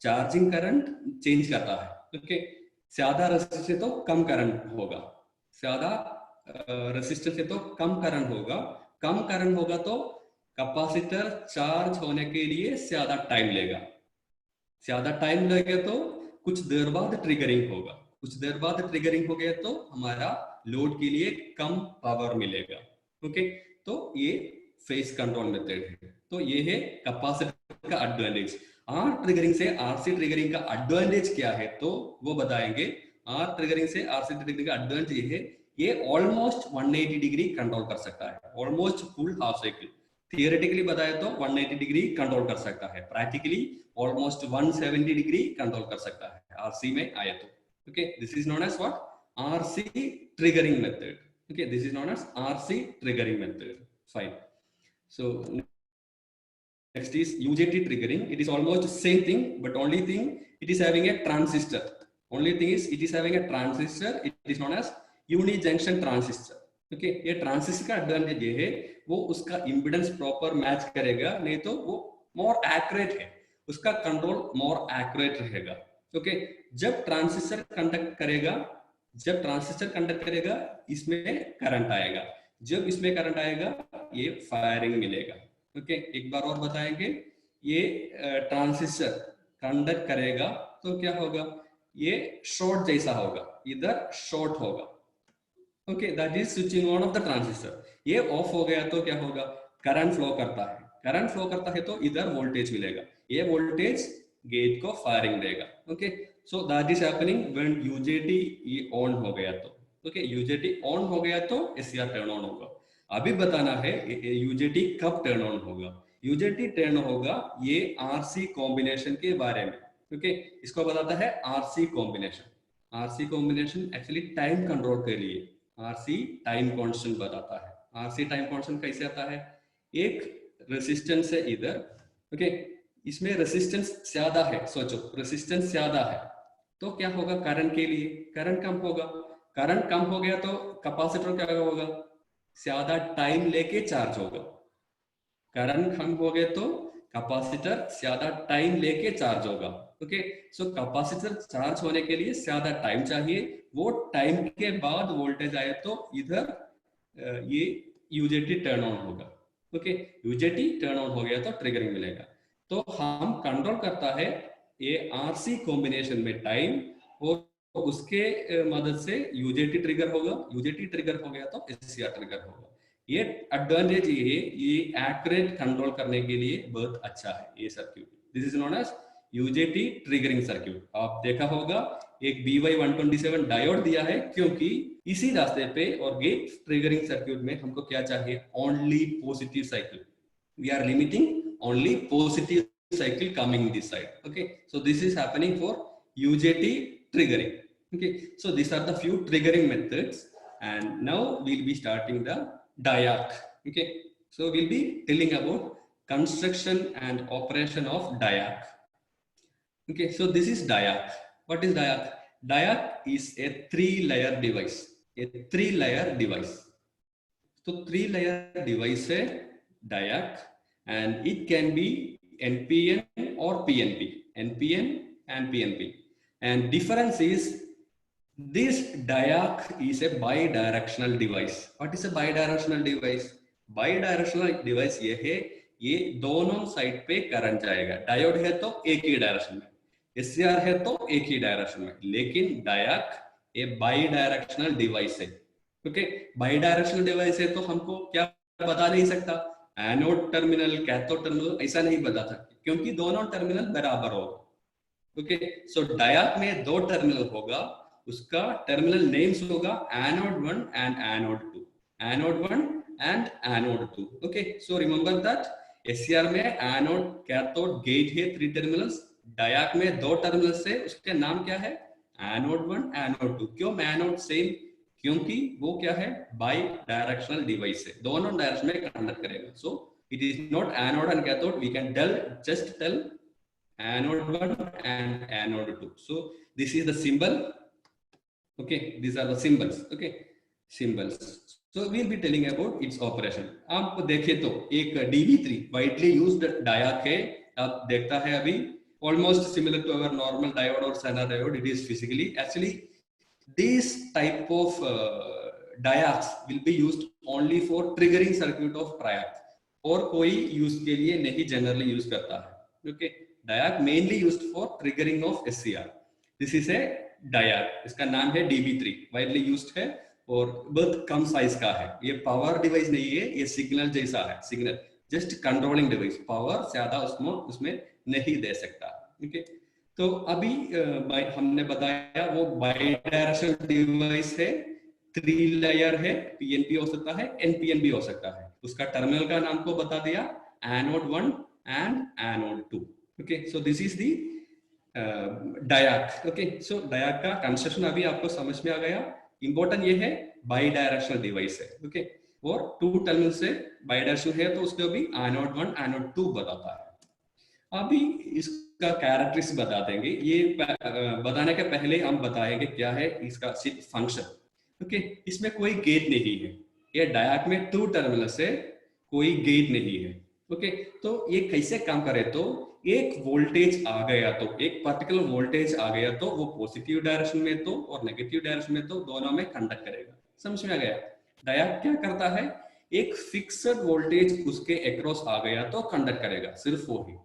चार्जिंग करंट चेंज करता है, ओके। ज्यादा रेजिस्टेंस है तो कम करंट होगा, ज्यादा रेजिस्टेंस है तो कम करंट होगा, कम करंट होगा तो कैपेसिटर चार्ज होने के लिए ज्यादा टाइम लेगा, ज्यादा टाइम लगे तो कुछ देर बाद ट्रिगरिंग होगा, कुछ देर बाद ट्रिगरिंग हो गया तो हमारा लोड के लिए कम पावर मिलेगा, ओके। तो ये फेज कंट्रोल मेथड है। तो ये है कैपेसिटर का एडवांटेज। आर ट्रिगरिंग से आरसी ट्रिगरिंग का एडवांटेज क्या है तो वो बताएंगे। आर ट्रिगरिंग से आरसी ट्रिगरिंग का एडवांटेज ये है, ये ऑलमोस्ट 180 डिग्री कंट्रोल कर सकता है, almost full half cycle. Theoretically बताया तो 180 डिग्री कंट्रोल कर सकता है, प्रैक्टिकली ऑलमोस्ट 170 डिग्री कंट्रोल कर सकता है आरसी में आया तो, okay, this is known as what, RC triggering method, okay, this is known as RC triggering method, fine। So next is UJT triggering. It is almost same thing, but only thing it is having a transistor, only thing is it is having a transistor, it is known as uni junction transistor, okay। ये transistor का advantage ये है, वो उसका impedance proper match करेगा, नहीं तो वो मोर एक्यूरेट है, उसका कंट्रोल मोर एक्यूरेट रहेगा, ओके। जब ट्रांजिस्टर कंडक्ट करेगा, जब ट्रांजिस्टर कंडक्ट करेगा इसमें करंट आएगा, जब इसमें करंट आएगा ये फायरिंग मिलेगा, ओके। एक बार और बताएंगे, ये ट्रांजिस्टर कंडक्ट करेगा तो क्या होगा, ये शॉर्ट जैसा होगा, इधर शॉर्ट होगा, okay, that is switching on off the transistor. ये ऑफ हो गया तो क्या होगा, करंट फ्लो करता है, करंट फ्लो करता है तो इधर वोल्टेज मिलेगा, ये वोल्टेज गेट को फायरिंग देगा, okay. So that is happening when UJT ये ऑन हो गया तो, ओके, यूजेटी ऑन हो गया तो एससीआर टर्न ऑन होगा। अभी बताना है यूजेटी कब टर्न ऑन होगा। यूजेटी टर्न होगा ये आरसी कॉम्बिनेशन के बारे में, ओके। इसको बताता है RC combination. RC combination actually time control के लिए आरसी टाइम कांस्टेंट बताता है। आरसी टाइम कांस्टेंट कैसे आता है, एक रेजिस्टेंस है इधर, ओके, इसमें रेजिस्टेंस ज्यादा है, सोचो रेजिस्टेंस ज्यादा है तो क्या होगा, करंट के लिए करंट कम होगा, करंट कम हो गया तो कैपेसिटर क्या होगा, ज्यादा टाइम लेके चार्ज होगा, करंट कम हो गया तो कैपेसिटर ज्यादा टाइम लेके चार्ज होगा, ओके। सो कैपेसिटर चार्ज होने के लिए ज्यादा टाइम चाहिए, वो टाइम के बाद वोल्टेज आए तो इधर ये यूजेटी टर्न ऑन होगा, ओके। यूजेटी टर्न ऑन हो गया तो ट्रिगरिंग मिलेगा। तो हम कंट्रोल करता है ये आरसी कॉम्बिनेशन में टाइम, और उसके मदद से यूजेटी ट्रिगर होगा, यूजेटी ट्रिगर हो गया तो एससीआर ट्रिगर होगा। ये एडवांटेज ये एक्यूरेट कंट्रोल करने के लिए बहुत अच्छा है ये circuit. This is known as UJT triggering circuit. आप देखा होगा एक BY127 डायोड दिया है, क्योंकि इसी रास्ते पे और गेट ट्रिगरिंग सर्क्यूट में हमको क्या चाहिए, only positive cycle. We are limiting only positive cycle coming this side. Okay, so this is happening for UJT triggering. Okay, so these are the few triggering methods, and now we'll be starting the diac. Okay, so we'll be telling about construction and operation of diac. Okay, so this is diac. What is diac? Diac is a 3-layer device. A 3-layer device. तो 3-layer device है diac, and it can be NPN or PNP, NPN and PNP. And difference is this diac is a bidirectional device. What is a bidirectional device? Bidirectional device ये है, ये दोनों side पे current जाएगा। Diode है तो एक ही डायरेक्शन में, एससीआर है तो एक ही डायरेक्शन में, लेकिन डायक ये बाई डिवाइस है। ओके, बाई डायरेक्शनल डिवाइस है तो हमको क्या बता नहीं सकता, एनोड टर्मिनल कैथोड टर्मिनल ऐसा नहीं बता सकता, क्योंकि दोनों टर्मिनल बराबर होगा। ओके, सो डायक में 2 टर्मिनल होगा, उसका टर्मिनल नेम्स होगा anode 1 and anode 2, anode 1 and anode 2। Okay, so remember that SCR में एनोड कैथोड गेट है 3 टर्मिनल्स, डायक में 2 टर्मिनल्स है, उसके नाम क्या है, एनोड 1 एनोड 2। क्यों एनोड सेम, क्योंकि वो क्या है, बाई डायरेक्शनल डिवाइस है, दोनों डायरेक्शन में कंडक्ट करेगा। So it is not anode and cathode, we can just tell anode 1 and anode 2। So this is the symbol. Okay, these are the symbols. Okay, symbols. So we'll be telling about its operation. आप देखें तो एक DB3 widely used diac है, आप देखता है अभी almost similar to our normal diode or Zener diode. It is physically actually this type of diacs will be used only for triggering circuit of triac, और कोई यूज के लिए नहीं जनरली यूज करता है। Okay, diac mainly used for triggering of SCR. This is a diac, इसका नाम है DB3, वाइडली यूज्ड है और बहुत कम साइज का है। ये पावर डिवाइस नहीं है, ये सिग्नल जैसा है, signal just controlling device, power ज्यादा उसमें नहीं दे सकता। ओके, तो अभी हमने बताया वो बाई डायरेक्शनल डिवाइस है, 3 लेयर है, पीएनपी हो सकता है, एनपीएन भी हो सकता है। उसका टर्मिनल का नाम को बता दिया, anode 1 and anode 2। Okay, so this is the diac. Okay, so diac का कंस्ट्रक्शन अभी आपको समझ में आ गया। इंपॉर्टेंट ये है बाई डायरेक्शनल डिवाइस है। ओके, और 2 टर्मिनल से बाई डायरेक्शनल है तो उसको भी एनोड 1 एनोड 2 बताता है। अभी इसका कैरेक्टरिस्टिक्स बता देंगे, ये बताने के पहले हम बताएंगे क्या है इसका फंक्शन। ओके, इसमें कोई गेट नहीं है, ये डायक में 2 टर्मिनल से कोई गेट नहीं है। ओके, तो ये कैसे काम करे, तो एक वोल्टेज आ गया तो, एक पर्टिकुलर वोल्टेज आ गया तो वो पॉजिटिव डायरेक्शन में तो और नेगेटिव डायरेक्शन में तो दोनों में कंडक्ट करेगा। समझ में आ गया? डायक क्या करता है, एक फिक्स्ड वोल्टेज उसके अक्रॉस आ गया तो कंडक्ट करेगा, सिर्फ वो ही।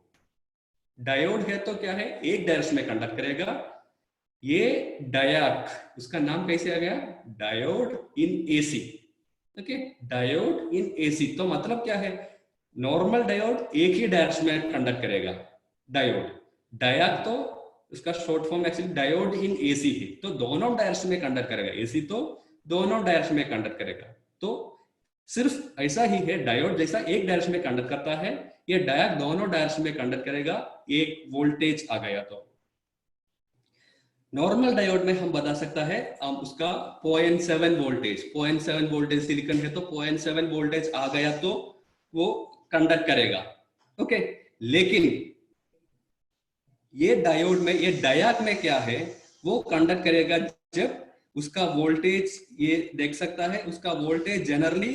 डायोड है तो क्या है, एक डायरेक्शन में कंडक्ट करेगा। ये डायक, उसका नाम कैसे आ गया, diode in AC. Okay, diode in AC तो मतलब क्या है, नॉर्मल डायोड एक ही डायरेक्शन में कंडक्ट करेगा, डायोड। डायक तो उसका short form actually diode in AC है, तो दोनों डायरेक्शन में कंडक्ट करेगा, एसी तो दोनों डायरेक्शन में कंडक्ट करेगा। तो सिर्फ ऐसा ही है, डायोड जैसा एक डायरेक्शन में कंडक्ट करता है, ये डायक दोनों डायरेक्शन में कंडक्ट करेगा, एक वोल्टेज आ गया तो। नॉर्मल डायोड में हम बता सकता है हम उसका 0.7 वोल्टेज, 0.7 वोल्टेज सिलिकॉन है तो 0.7 वोल्टेज आ गया तो वो कंडक्ट करेगा। ओके, लेकिन ये डायोड में, ये डायक में क्या है, वो कंडक्ट करेगा जब उसका वोल्टेज, ये देख सकता है उसका वोल्टेज जनरली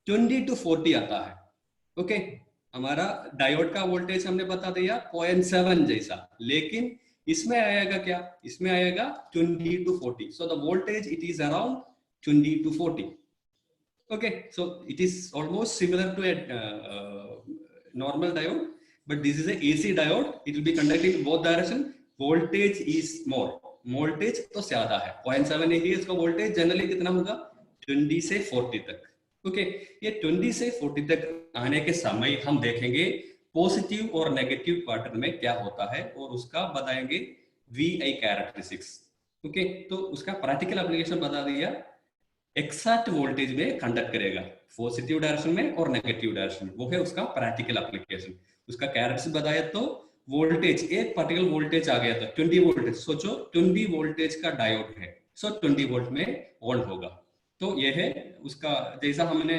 20 to 40 आता है। ओके, हमारा डायोड का वोल्टेज हमने बता दिया 0.7 जैसा, लेकिन इसमें आएगा क्या, इसमें आएगा 20 to 40। So the voltage it is around 20 to 40। okay, so it is almost similar to a normal diode, but this is a AC diode. It will be conducting both direction. Voltage is more. Voltage तो ज्यादा है, 0.7 ही इसका voltage. Generally कितना होगा? 20 से 40 तक। Okay, ये 20 से 40 तक आने के समय हम देखेंगे पॉजिटिव और नेगेटिव क्वार्टर में क्या होता है, और उसका बताएंगे VI कैरेक्टरिस्टिक्स। ओके, तो उसका प्रैक्टिकल एप्लीकेशन बता दिया। एक्सैक्ट वोल्टेज में कंडक्ट करेगा, पॉजिटिव डायरेक्शन में और नेगेटिव डायरेक्शन में, वो है उसका प्रैक्टिकल एप्लीकेशन। उसका कैरेक्टरिस्टिक बताया तो वोल्टेज, एक पार्टिकुलर वोल्टेज आ गया था 20 वोल्टेज, सोचो 20 वोल्टेज का डायोड है, सो 20 वोल्ट में ऑन होगा। तो ये है उसका, जैसा हमने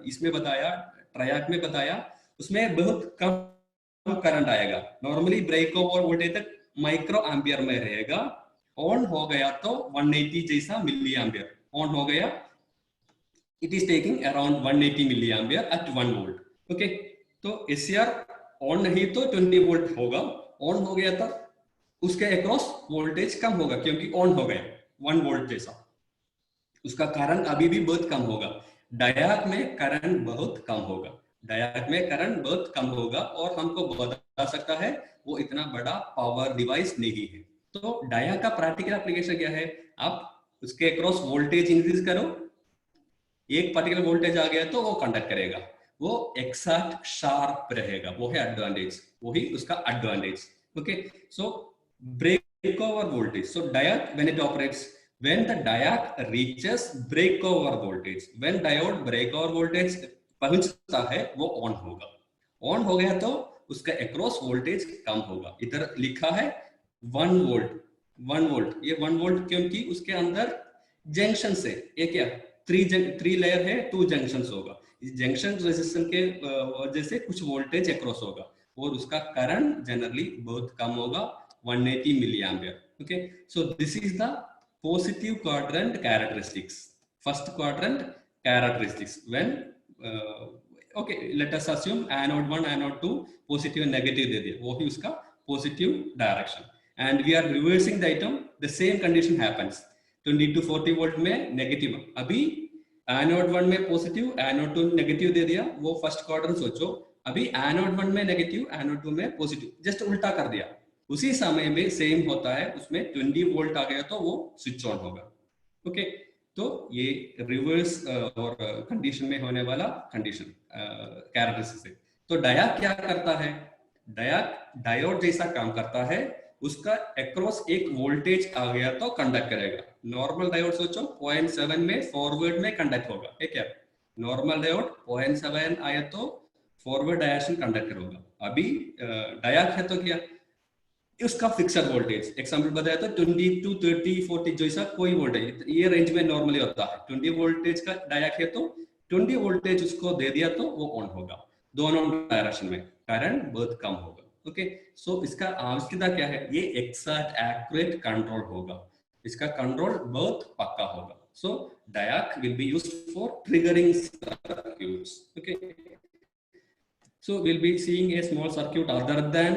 इसमें बताया, ट्रायक में बताया, उसमें बहुत कम करंट आएगा। नॉर्मली ब्रेक ओवर वोल्टेज तक माइक्रो एम्पियर में रहेगा। ऑन हो गया तो 180 जैसा मिली एम्पियर ऑन हो गया, it is taking around 180 milli ampere at 1 volt. Okay, तो SCR ऑन नहीं तो 20 वोल्ट होगा, ऑन हो गया था उसके अक्रॉस वोल्टेज कम होगा क्योंकि ऑन हो गया 1 वोल्ट जैसा। उसका करंट अभी भी बहुत कम होगा। डायक में करंट बहुत कम होगा, डायक में करंट बहुत कम होगा, और हमको बता सकता है वो इतना बड़ा पावर डिवाइस नहीं है। तो डायक का प्रैक्टिकल एप्लीकेशन क्या है? आप उसके अक्रॉस वोल्टेज इंक्रीज करो, एक पर्टिकुलर वोल्टेज आ गया तो वो कंडक्ट करेगा, वो एक्सैक्ट शार्प रहेगा, वो है एडवांटेज, वही उसका advantage. Okay, so break over voltage, so diode when it operates, when the diode reaches breakover voltage, when diode breakover voltage पहुंचता है वो ऑन होगा। ऑन हो गया तो उसका अक्रॉस वोल्टेज कम होगा। इधर लिखा है 1 वोल्ट, 1 वोल्ट, ये 1 वोल्ट क्योंकि उसके अंदर जंक्शन से, ये क्या 3 लेयर है, 2 जंक्शन होगा। इस जंक्शन रेजिस्टेंस के वजह से कुछ वोल्टेज अक्रॉस होगा, और उसका करंट जनरली बहुत कम होगा, 180 milli ampere. Okay, so this is the positive quadrant characteristics, first quadrant characteristics when okay, let us assume anode 1 anode 2 positive and negative दे दिया, वो ही उसका positive direction, and we are reversing the item, the same condition happens 20 to 40 volt में negative। अभी anode 1 में positive, anode 2 negative दे दिया, वो first quadrant सोचो। अभी anode 1 में negative, anode 2 में positive, just उल्टा कर दिया। उसी समय में सेम होता है, उसमें 20 वोल्ट आ गया तो वो स्विच ऑन होगा। ओके, तो ये रिवर्स और कंडीशन में होने वाला कंडीशन कैरेक्टरिस्टिक्स है। तो डायोड क्या करता है? डायोड जैसा काम करता है, उसका अक्रॉस एक वोल्टेज आ गया तो कंडक्ट करेगा। नॉर्मल डायोड सोचो 0.7 में फॉरवर्ड में कंडक्ट होगा, है क्या? नॉर्मल डायोड 0.7 आया तो फॉरवर्ड डायरेक्शन कंडक्ट करेगा। अभी डायोड है तो क्या, उसका फिक्सड वोल्टेज, एग्जांपल बताया तो 20 to 30 40 जैसा कोई वोल्टेज ये रेंज में नॉर्मली होता है। 20 वोल्टेज का डायोड है तो 20 वोल्टेज उसको दे दिया तो वो ऑन होगा, दोनों डायरेक्शन में करंट बहुत कम होगा। ओके, सो इसका आवश्यकता क्या है? ये एक्सैक्ट एक्यूरेट कंट्रोल होगा, इसका कंट्रोल बहुत पक्का होगा। So diode will be used for triggering circuits. Okay, so we'll be seeing a small circuit other than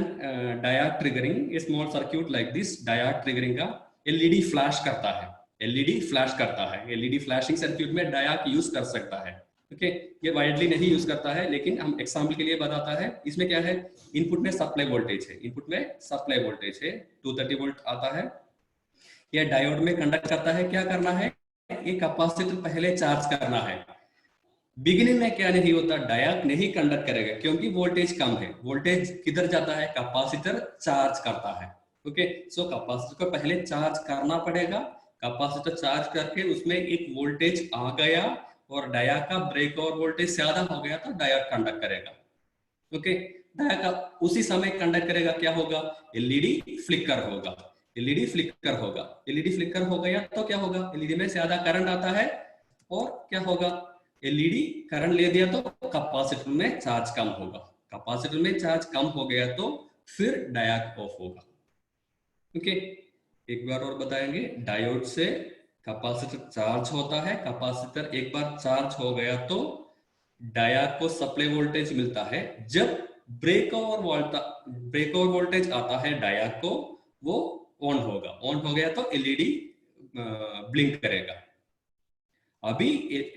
diode triggering, a small circuit like this। diode triggering का LED flash करता है, LED flash करता है, LED flashing circuit में diode use कर सकता है। Okay, ये वाइडली नहीं यूज करता है, लेकिन हम एग्जांपल के लिए बताता है। इसमें क्या है, इनपुट में सप्लाई वोल्टेज है, इनपुट में सप्लाई वोल्टेज है 230 वोल्ट आता है। ये डायोड में कंडक्ट करता है, क्या करना है, ये कैपेसिटर पहले चार्ज करना है। बिगिनिंग में क्या नहीं होता, डायोड नहीं कंडक्ट करेगा क्योंकि वोल्टेज कम है। वोल्टेज किधर जाता है, कैपेसिटर चार्ज करता है। ओके, सो कैपेसिटर को पहले चार्ज करना पड़ेगा, कैपेसिटर चार्ज करके उसमें एक वोल्टेज आ गया और डायोड का ब्रेक ओवर वोल्टेज ज्यादा हो गया तो डायोड कंडक्ट करेगा। ओके, डायोड उसी समय कंडक्ट करेगा, क्या होगा, एलईडी फ्लिकर होगा, एलईडी फ्लिकर होगा। एलईडी फ्लिकर हो गया तो क्या होगा, एलईडी में ज्यादा करंट आता है, और क्या होगा, एलईडी करंट ले दिया तो कैपेसिटर में चार्ज कम होगा, कैपेसिटर में चार्ज कम हो गया तो फिर डायोड ऑफ होगा। ओके, एक बार और बताएंगे, डायोड से कैपेसिटर चार्ज होता है, कैपेसिटर एक बार चार्ज हो गया तो डायोड को सप्लाई वोल्टेज मिलता है। जब ब्रेक ओवर वोल्टेज आता है डायोड को, वो ऑन होगा, ऑन हो गया तो एलईडी ब्लिंक करेगा। अभी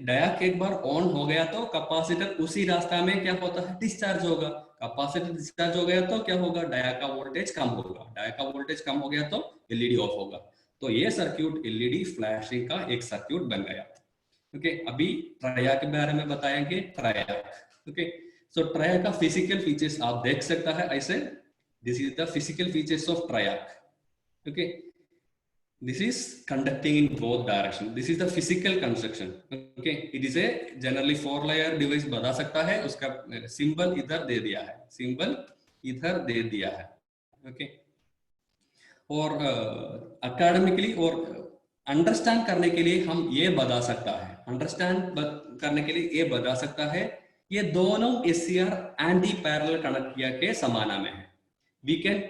डायक एक बार ऑन हो गया तो कैपेसिटर उसी रास्ता में क्या होता है, डिस्चार्ज होगा। कैपेसिटर डिस्चार्ज हो गया तो क्या होगा, डायक का वोल्टेज कम होगा। डायक का वोल्टेज कम हो गया तो एलईडी ऑफ होगा। तो ये सर्क्यूट एलईडी फ्लैशिंग का एक सर्क्यूट बन गया। ओके, अभी ट्रायक के बारे में बताएंगे। ट्रायक, ओके, सो ट्रायक का फिजिकल फीचर्स आप देख सकता है ऐसे। This is the physical features of ट्रायक। Okay, this is conducting in both direction. This is the physical construction. Okay, it is a generally 4 layer device बता सकता है। उसका सिंबल इधर दे दिया है, सिंबल इधर दे दिया है। ओके, और अकेडमिकली और अंडरस्टैंड करने के लिए हम ये बता सकता है, अंडरस्टैंड करने के लिए ये बता सकता है, ये दोनों SCR एंटी पैरेलल कनेक्ट किया के समाना में है। We can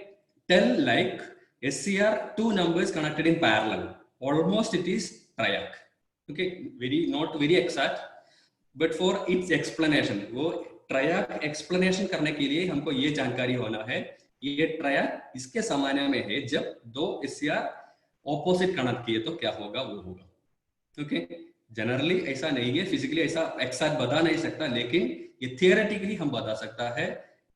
tell like SCR two numbers connected in parallel. Almost it is triac. Okay, not very exact, but for its explanation, वो triac explanation करने के लिए हमको ये जानकारी होना है, ये triac इसके समाने में है। जब दो SCR ऑपोजिट कनेक्ट किए तो क्या होगा, वो होगा। ओके, जनरली ऐसा नहीं है, फिजिकली ऐसा एक्सैक्ट बता नहीं सकता, लेकिन ये थियोरेटिकली हम बता सकता है।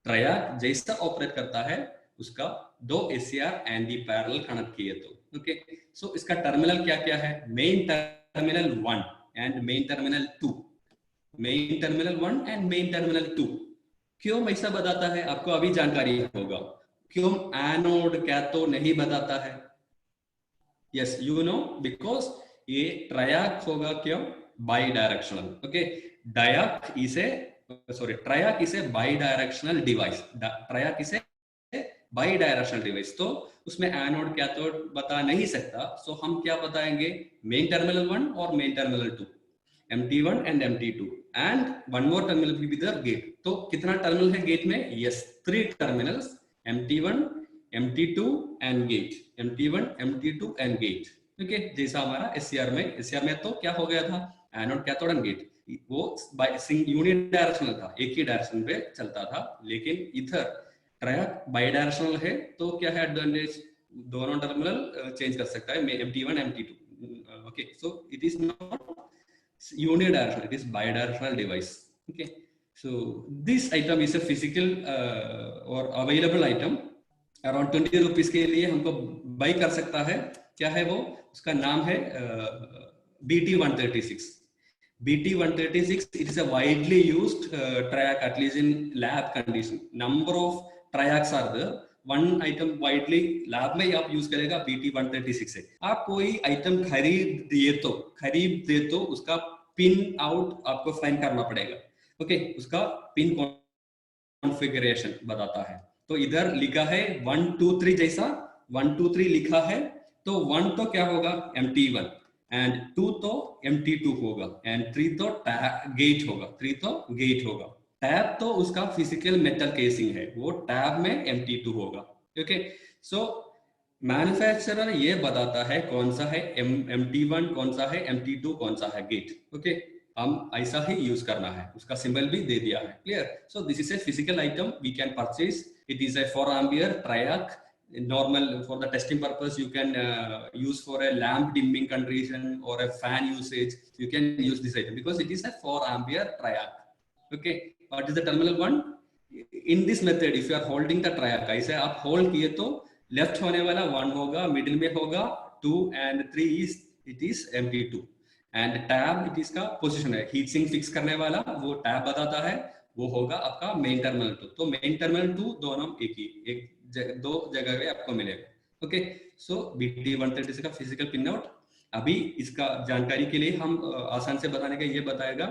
ट्रायक जैसा ऑपरेट करता है उसका दो SCR एंटी पैरेलल कनेक्ट किए तो। ओके, सो इसका टर्मिनल क्या क्या है, main terminal 1 and main terminal 2, main terminal 1 and main terminal 2। क्यों ऐसा बताता है आपको अभी जानकारी होगा। क्यों एनोड कैथोड नहीं बताता है? यस, यू नो, बिकॉज ये ट्रायक होगा क्यों, बाई डायरेक्शनल। ओके, डायक इसे सॉरी ट्रायक इसे बाई डायरेक्शनल डिवाइस, ट्रायक इसे बाई डायरेक्शनल डिवाइस, तो उसमें एनोड कैथोड बता नहीं सकता। सो हम क्या बताएंगे, मेन टर्मिनल 1 और main terminal 2, MT1 and MT2, and one more terminal will be the gate. तो कितना टर्मिनल है गेट में? Yes, 3 terminals, MT1, MT2 and gate, MT1, MT2 and gate. Okay, जैसा हमारा SCR में तो क्या हो गया था, एनोड कैथोड एंड गेट, वो यूनिट डायरेक्शनल था, एक ही डायरेक्शन पे चलता था। लेकिन इधर ट्रायक बाई डायरेक्शनल है, तो क्या है एडवांटेज, दोनों टर्मिनल चेंज कर सकता है, MT1 MT2। Okay, so it is not unidirectional, it is bidirectional device. Okay, so this item is a physical or available item, around 20 rupees के लिए हमको बाई कर सकता है। क्या है वो, उसका नाम है BT136। BT136, it is a widely used triac, at least in lab condition. Number of triacs are there, one item widely lab में आप यूज करेगा BT136 है। आप कोई आइटम खरीद दे तो उसका पिन आउट आपको फाइंड करना पड़ेगा। ओके, उसका पिन कॉन्फ़िगरेशन बताता है। तो इधर लिखा है 1 2 3, जैसा 1 2 3 लिखा है, तो 1 तो क्या होगा, MT1, एंड 2 तो MT2 होगा, एंड 3 तो गेट होगा, 3 तो गेट होगा। टैब तो उसका फिजिकल मेटल केसिंग है, वो टैब में MT2 होगा। ओके, सो मैन्युफैक्चरर ये बताता है कौन सा है MT1, कौन सा है MT2, कौन सा है गेट। ओके, हम ऐसा ही यूज करना है, उसका सिंबल भी दे दिया है। Clear? So this is a physical item we can purchase. It is a 4 ampere triac, normal for the testing purpose. You can use for a lamp dimming condition or a fan usage. You can use this item because it is a 4 ampere triac. Okay, what is the terminal 1? In this method, if you are holding the triac, ऐसे आप hold किए तो left होने वाला 1 होगा, middle में होगा 2 and 3 it is MT2, and tab it इसका पोजीशन है, हीट सिंक फिक्स करने वाला वो टैब बताता है, वो होगा आपका मेन टर्मिनल 2। तो मेन टर्मिनल 2 दोनों एक दो जगह पे आपको मिलेगा। ओके, सो BT136 का फिजिकल पिन आउट। अभी इसका जानकारी के लिए हम आसान से बताने का ये बताएगा,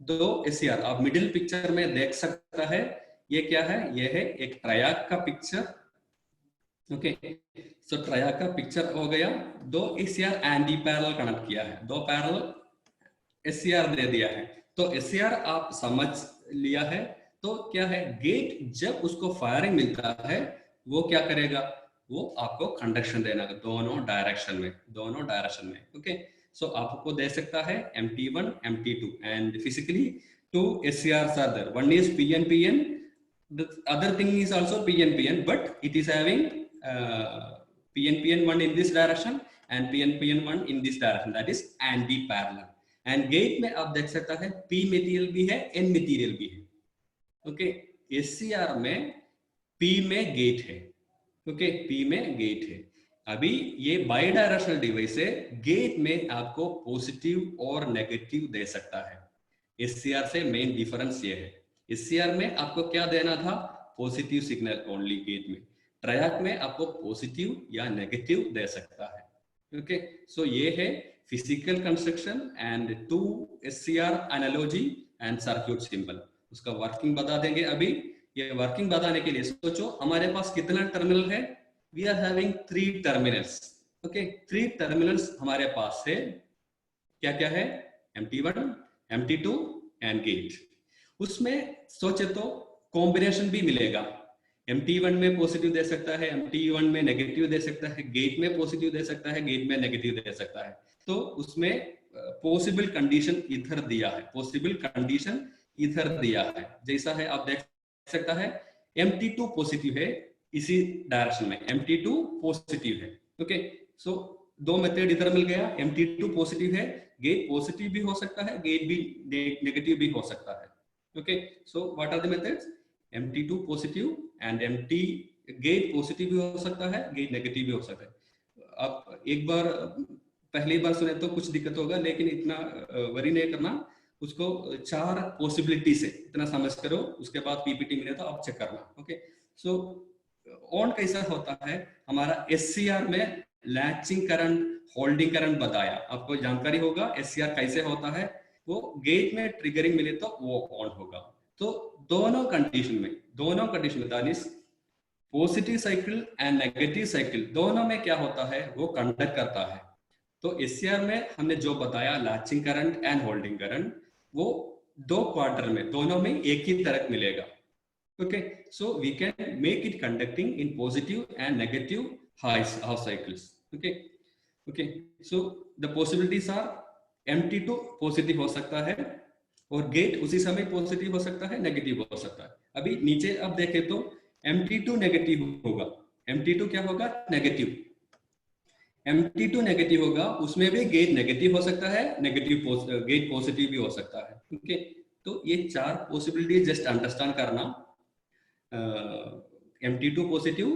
दो SCR आप मिडिल पिक्चर में देख सकता है। ये क्या है, ये है एक ट्रायक का पिक्चर। ओके, सो ट्रायक का पिक्चर हो गया, दो SCR एंटी पैरेलल कनेक्ट किया है, दो पैरेलल SCR दे दिया है। तो SCR आप समझ लिया है। तो क्या है, गेट जब उसको फायरिंग मिलता है वो क्या करेगा, वो आपको कंडक्शन देना दोनों डायरेक्शन में। ओके, सो आपको दे सकता है MT1 MT2, and physically 2 SCRs are there, one is PN, the other thing is also PN, but it is having PN one in this direction and PN one in this direction, that is anti-parallel. And gate में आप देख सकता है P material भी है, N material भी है। Okay, SCR में पी में गेट है। ओके, पी में गेट है। अभी ये बाइडायरेक्शनल डिवाइस है, गेट में आपको पॉजिटिव और नेगेटिव दे सकता है। एससीआर से मेन डिफरेंस ये है, एससीआर में आपको क्या देना था, पॉजिटिव सिग्नल ओनली गेट में, ट्रैक में आपको पॉजिटिव या नेगेटिव दे सकता है। ओके, सो ये है physical construction and two SCR analogy and circuit symbol. उसका वर्किंग बता देंगे अभी। ये वर्किंग बताने के लिए सोचो हमारे पास कितना टर्मिनल है, we are having 3 terminals. Okay, 3 terminals हमारे पास है। क्या क्या है, MT1, MT2 एंड गेट। उसमें सोचे तो कॉम्बिनेशन भी मिलेगा, MT1 में पॉजिटिव दे सकता है, MT1 में नेगेटिव दे सकता है, गेट में पॉजिटिव दे सकता है, गेट में नेगेटिव दे सकता है। तो उसमें पॉसिबल कंडीशन इधर दिया है, पॉसिबल कंडीशन इधर दिया है, जैसा है आप देख सकता है MT2 पॉजिटिव है, इसी डायरेक्शन में MT2 पॉजिटिव है। ओके, सो 2 मेथड इधर मिल गया, MT2 पॉजिटिव है, गेट पॉजिटिव भी हो सकता है, गेट भी नेगेटिव भी हो सकता है। Okay, so what are the methods, MT2 positive and MT gate positive भी हो सकता है, गेट नेगेटिव भी हो सकता है। आप एक बार पहली बार सुने तो कुछ दिक्कत होगा, लेकिन इतना वरी नहीं करना, उसको 4 पॉसिबिलिटी से इतना समझ करो, उसके बाद पीपीटी मिले तो आप चेक करना। ओके, सो ऑन कैसा होता है, हमारा एससीआर में लैचिंग करंट, होल्डिंग करंट बताया, आपको जानकारी होगा एससीआर कैसे होता है। वो गेट में ट्रिगरिंग मिले तो वो ऑन होगा। तो दोनों कंडीशन में that is positive cycle and negative cycle, दोनों में क्या होता है, वो कंडक्ट करता है। तो एससीआर में हमने जो बताया latching current and holding current, वो 2 क्वार्टर में दोनों में एक ही तरह मिलेगा। Okay, so we can make it conducting in positive and negative half cycles. Okay, so the possibilities are MT2 positive हो सकता है और गेट उसी समय पॉजिटिव हो सकता है, नेगेटिव हो सकता है। अभी नीचे अब देखें तो MT2 नेगेटिव होगा, MT2 क्या होगा, नेगेटिव। MT2 नेगेटिव होगा, उसमें भी गेट नेगेटिव हो सकता है, गेट पॉजिटिव भी हो सकता है। ओके, तो ये 4 पॉसिबिलिटी जस्ट अंडरस्टैंड करना। MT2 positive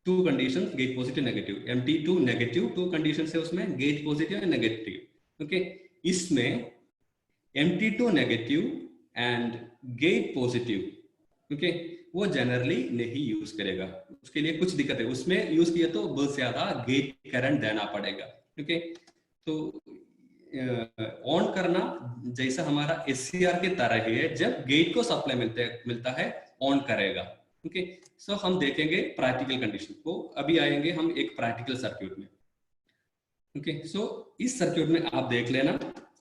2 condition, gate positive negative, MT2 negative 2 condition है उसमें, gate positive and negative. Okay, इसमें MT2 negative and gate positive, okay, वो जनरली नहीं यूज करेगा, उसके लिए कुछ दिक्कत है, उसमें यूज किया तो बहुत ज्यादा गेट करंट देना पड़ेगा। ओके, तो ऑन करना जैसा हमारा एससीआर के तरह ही है, जब गेट को सप्लाई मिलता है ऑन करेगा। ओके, सो हम देखेंगे प्रैक्टिकल कंडीशन को, अभी आएंगे हम एक प्रैक्टिकल सर्क्यूट में। ओके, सो इस सर्क्यूट में आप देख लेना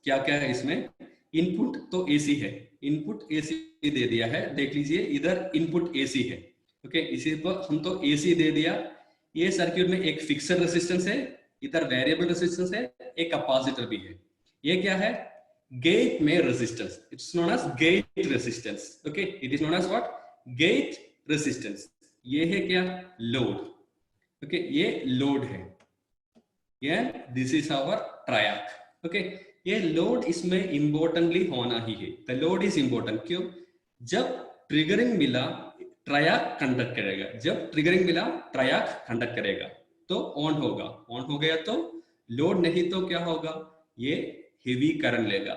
क्या क्या है इसमें। इनपुट तो एसी है, इनपुट एसी दे दिया है, देख लीजिए इधर इनपुट एसी है। ओके, इसी पर हम तो एसी दे दिया। ये सर्क्यूट में एक फिक्स्ड रेजिस्टेंस है, इधर वेरिएबल रेजिस्टेंस है, एक कैपेसिटर भी है। ये क्या है, गेट में resistance, its known as gate resistance. Okay, it is known as what, gate resistance. ये है क्या, लोड। ओके, ये लोड है, ये this is our triac. Okay, ये लोड इसमें इंपॉर्टेंटली होना ही है, द लोड इज इंपॉर्टेंट। क्यों, जब ट्रिगरिंग मिला ट्रायक कंडक्ट करेगा, जब ट्रिगरिंग मिला ट्रायक कंडक्ट करेगा तो ऑन होगा, ऑन हो गया तो लोड, नहीं तो क्या होगा, ये हेवी करंट लेगा।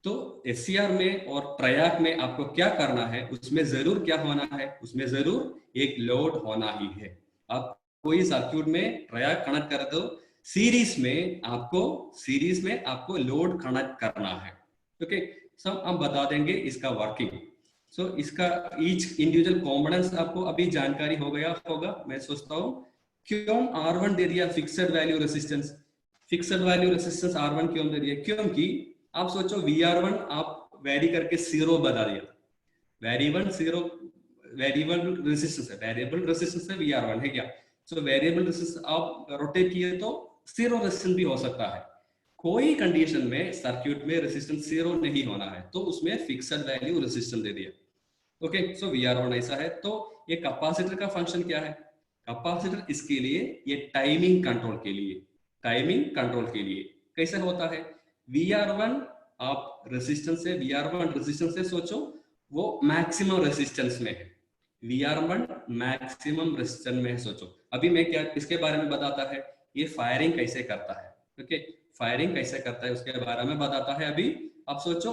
तो एससीआर में और ट्रायक में आपको क्या करना है, उसमें जरूर क्या होना है, उसमें जरूर एक लोड होना ही है। आप कोई सर्क्यूट में ट्रायक कनेक्ट कर दो, सीरीज में आपको लोड कनेक्ट करना है। ओके, सब हम बता देंगे इसका वर्किंग। सो इसका ईच इंडिविजुअल कंपोनेंट्स आपको अभी जानकारी हो गया होगा, मैं सोचता हूँ। क्यों R1 दे दिया fixed value resistance, fixed value resistance R1 क्यों दे दिया, क्योंकि आप सोचो VR1 आप वेरी करके 0 बता दिया, वेरिएबल 0 वेरिएबल रेजिस्टेंस है, वेरिएबल रेजिस्टेंस है VR1 है क्या, सो वेरिएबल रेजिस्टेंस आप रोटेट किए तो 0 रेजिस्टेंस भी हो सकता है। कोई कंडीशन में सर्क्यूट में रेजिस्टेंस 0 नहीं होना है, तो उसमें फिक्स्ड वैल्यू रेजिस्टेंस दे दिया। ओके, सो VR1 ऐसा है। तो ये कैपेसिटर का फंक्शन क्या है, कैपेसिटर इसके लिए ये टाइमिंग कंट्रोल के लिए, टाइमिंग कंट्रोल के लिए कैसे होता है, VR1 आप रेसिस्टेंस से VR1 रेसिस्टेंस से सोचो, वो मैक्सिमम रेसिस्टेंस में है, VR1 मैक्सिमम रेसिस्टेंस में है सोचो। अभी मैं क्या इसके बारे में बताता है, ये फायरिंग कैसे करता है, ओके, फायरिंग कैसे करता है उसके बारे में बताता है। अभी आप सोचो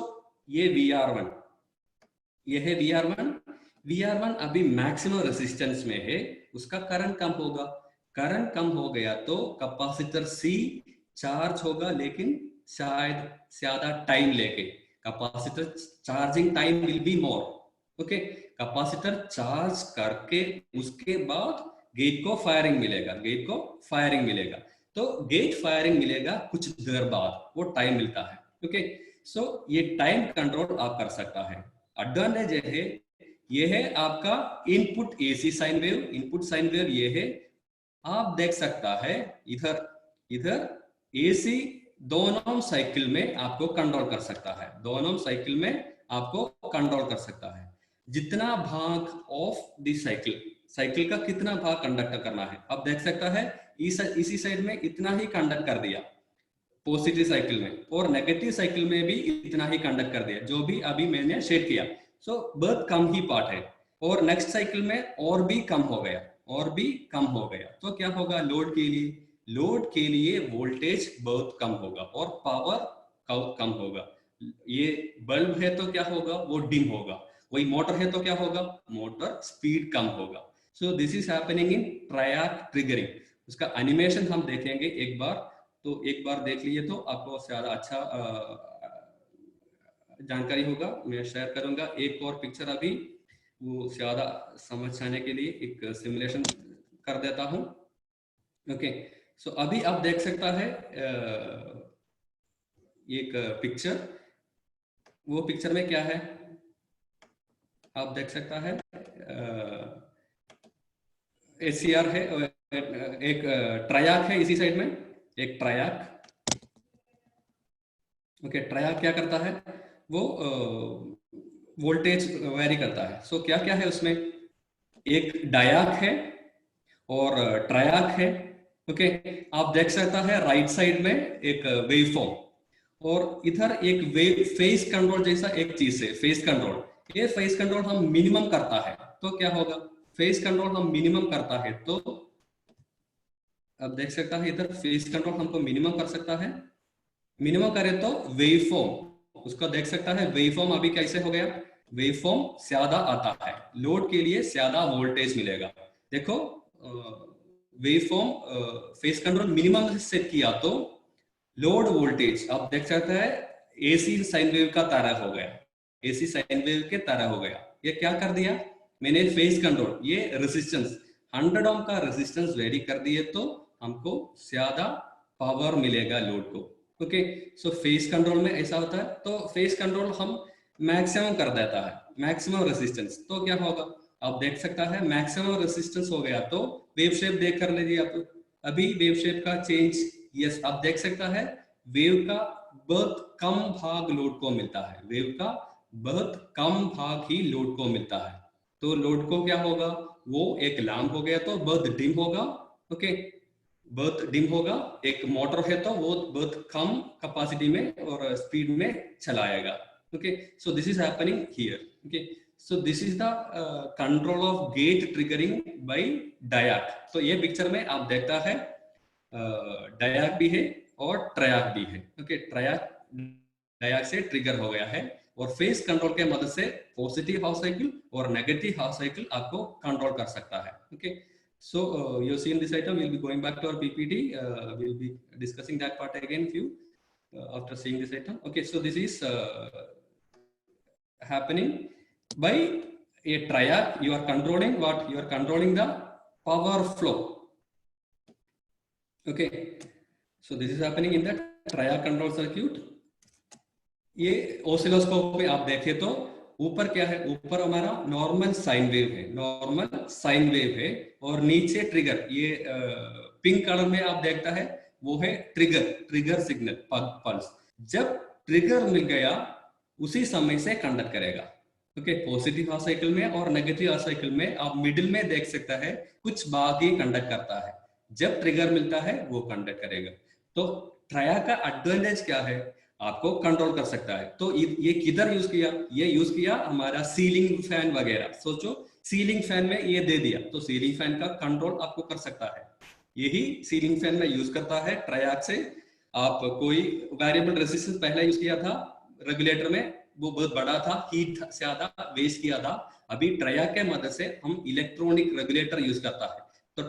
ये VR1, ये है VR1 अभी मैक्सिमम रेसिस्टेंस में है, उसका करंट कम होगा, करंट कम हो गया तो कैपेसिटर C चार्ज होगा, लेकिन शायद ज्यादा टाइम लेके, capacitor charging time will be more, okay. Capacitor charge करके उसके बाद गेट को फायरिंग मिलेगा, गेट को फायरिंग मिलेगा, तो गेट फायरिंग मिलेगा कुछ देर बाद, वो टाइम मिलता है, ओके। सो ये टाइम कंट्रोल आप कर सकता है। एडवांटेज है, ये है आपका input AC sine wave, input sine wave ये है, आप देख सकता है इधर इधर एसी दोनों साइकिल में आपको कंट्रोल कर सकता है, दोनों साइकिल में आपको कंट्रोल कर सकता है। जितना भाग ऑफ द साइकिल, साइकिल का कितना भाग कंडक्ट करना है, आप देख सकता है इसी साइड में इतना ही कंडक्ट कर दिया पॉजिटिव साइकिल में, और नेगेटिव साइकिल में भी इतना ही कंडक्ट कर दिया, जो भी अभी मैंने शेड किया। सो बहुत कम ही पार्ट है, और नेक्स्ट साइकिल में और भी कम हो गया, और भी कम हो गया, तो क्या होगा लोड के लिए, लोड के लिए वोल्टेज बहुत कम होगा और पावर कम होगा। ये बल्ब है तो क्या होगा, वो डिम होगा, वही मोटर है तो क्या होगा, मोटर स्पीड कम होगा। सो this is happening in triad triggering. उसका एनिमेशन हम देखेंगे एक बार, तो एक बार देख लीजिए तो आपको ज्यादा अच्छा जानकारी होगा। मैं शेयर करूंगा एक और पिक्चर अभी, वो ज्यादा समझ आने के लिए एक सिमुलेशन कर देता हूं, ओके। सो अभी आप देख सकता है एक पिक्चर, वो पिक्चर में क्या है आप देख सकता है, ACR है, एक ट्रायक है इसी साइड में, एक ट्रायक, ओके। ट्रायक क्या करता है, वो वोल्टेज वेरी करता है। सो क्या क्या है उसमें, एक डायक है और ट्रायक है, ओके। आप देख सकता है राइट साइड में एक वेव फॉर्म, और इधर एक वेव फेस कंट्रोल जैसा एक चीज है, फेस कंट्रोल। ये फेस कंट्रोल हम मिनिमम करता है तो क्या होगा, फेस कंट्रोल हम मिनिमम करता है तो अब देख सकता है इधर फेस कंट्रोल हमको मिनिमम कर सकता है, मिनिमम करे तो वेव फॉर्म उसको देख सकता है। वेव फॉर्म अभी कैसे हो गया, वेव फॉर्म ज्यादा आता है, लोड के लिए ज्यादा वोल्टेज मिलेगा। देखो wave form face control minimum से सेट किया तो लोड वोल्टेज आप देख सकते हैं एसी साइन वेव का तरह हो गया, एसी साइन वेव के तरह हो गया। ये क्या कर दिया मैंने, फेस कंट्रोल, ये रेजिस्टेंस 100 ओम का रेजिस्टेंस वेरी कर दिए तो हमको ज्यादा पावर मिलेगा लोड को, ओके। सो फेस कंट्रोल में ऐसा होता है, तो फेस कंट्रोल हम मैक्सिमम कर देता है, मैक्सिमम रेजिस्टेंस, तो क्या होगा आप देख सकता है मैक्सिमम रेजिस्टेंस हो गया तो वेव शेप देख कर लीजिए आप, अभी वेव शेप का चेंज, यस आप देख सकता है वेव का बहुत कम भाग लोड को मिलता है, वेव का बहुत कम भाग ही लोड को मिलता है, तो लोड को क्या होगा, वो एक लैंप हो गया तो बहुत डिम होगा, ओके, बहुत डिम होगा। एक मोटर है तो वो बहुत कम कैपेसिटी में और स्पीड में चलाएगा, okay. So this is happening here, okay. So this is the control of gate triggering by diac. तो ये पिक्चर में आप देखता है डायक भी है और ट्रायक भी है, ओके। ट्रायक डायक से ट्रिगर हो गया है, और फेस कंट्रोल के मदद से पॉजिटिव हाफ साइकिल और नेगेटिव हाफ साइकिल आपको कंट्रोल कर सकता है, okay. So you see in this item, we'll be going back to our PPT. We'll be discussing that part again few after seeing this item. Okay, so this is happening by a triac. You are controlling what? You are controlling the power flow. Okay, so this is happening in the triac control circuit. ये oscilloscope में आप देखें तो ऊपर क्या है, ऊपर हमारा नॉर्मल साइन वेव है, नॉर्मल साइन वेव है, और नीचे ट्रिगर, ये पिंक कलर में आप देखता है वो है ट्रिगर, ट्रिगर सिग्नल पल्स। जब ट्रिगर मिल गया उसी समय से कंडक्ट करेगा, ओके। पॉजिटिव हाफ साइकिल में और नेगेटिव हाफ साइकिल में आप मिडिल में देख सकता है कुछ भाग ही कंडक्ट करता है, जब ट्रिगर मिलता है वो कंडक्ट करेगा। तो ट्रायक का एडवांटेज क्या है, आपको कंट्रोल कर सकता है। तो ये किधर यूज किया, ये यूज किया हमारा सीलिंग फैन वगैरह। सोचो सीलिंग फैन में ये दे दिया तो सीलिंग फैन का कंट्रोल आपको कर सकता है। यही सीलिंग फैन में यूज करता है ट्रायआर्क से। आप कोई वेरिएबल रेजिस्टेंस पहले यूज किया था रेगुलेटर में, वो बहुत बड़ा था, हीट से ज्यादा वेस्ट किया था। अभी ट्रायआर्क के मदद से हम इलेक्ट्रॉनिक रेगुलेटर यूज करता है। तो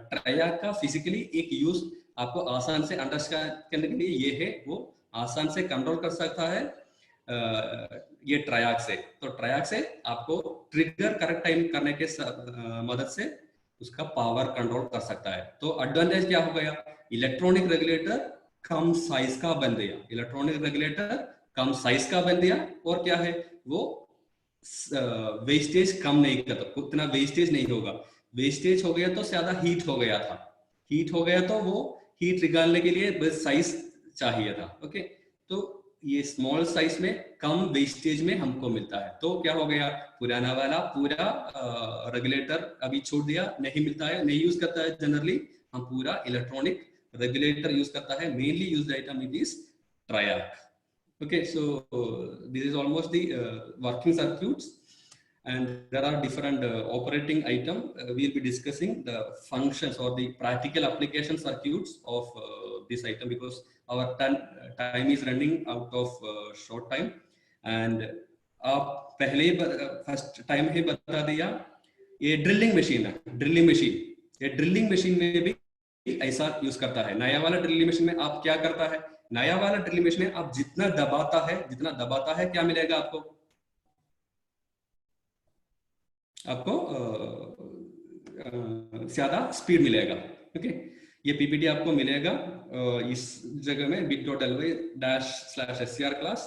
ट्रायआर्क का फिजिकली एक यूज आपको आसान से अंडरस्टैंड करने के लिए ये है, वो आसान से कंट्रोल कर सकता है ये ट्रायआर्क से। तो ट्रायआर्क से आपको ट्रिगर करेक्ट टाइम करने के मदद से उसका पावर कंट्रोल कर सकता है। तो एडवांटेज क्या हो गया, इलेक्ट्रॉनिक रेगुलेटर कम साइज का बन गया, इलेक्ट्रॉनिक रेगुलेटर कम साइज का बन गया। और क्या है, वो वेस्टेज कम नहीं करता, उतना वेस्टेज नहीं होगा। वेस्टेज हो गया तो ज्यादा हीट हो गया था, हीट हो गया तो वो हीट निकालने के लिए बस साइज चाहिए था। ओके, तो ये स्मॉल साइज में कम वेस्टेज में हमको मिलता है। तो क्या हो गया, पुराना वाला पूरा रेगुलेटर अभी छोड़ दिया, नहीं मिलता है, नहीं यूज करता है जनरली। हम पूरा इलेक्ट्रॉनिक रेगुलेटर यूज करता है। Mainly used item it is triac. Okay, so this is almost the working circuits, and there are different operating item. We'll be discussing the functions or the practical application circuits of this item, because our time is running out of short time. And आप पहले first time ही बता दिया, ये drilling machine है, drilling machine, ये drilling machine में भी ऐसा यूज करता है। नया वाला ड्रिलिंग मशीन में आप क्या करता है, नया वाला ड्रिलिंग मशीन में आप जितना दबाता है क्या मिलेगा आपको, आपको ज्यादा स्पीड मिलेगा। ओके, ये पीपीटी आपको मिलेगा इस जगह में bit.ly/SCR class,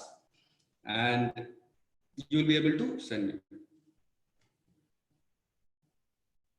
and you will be able to send me.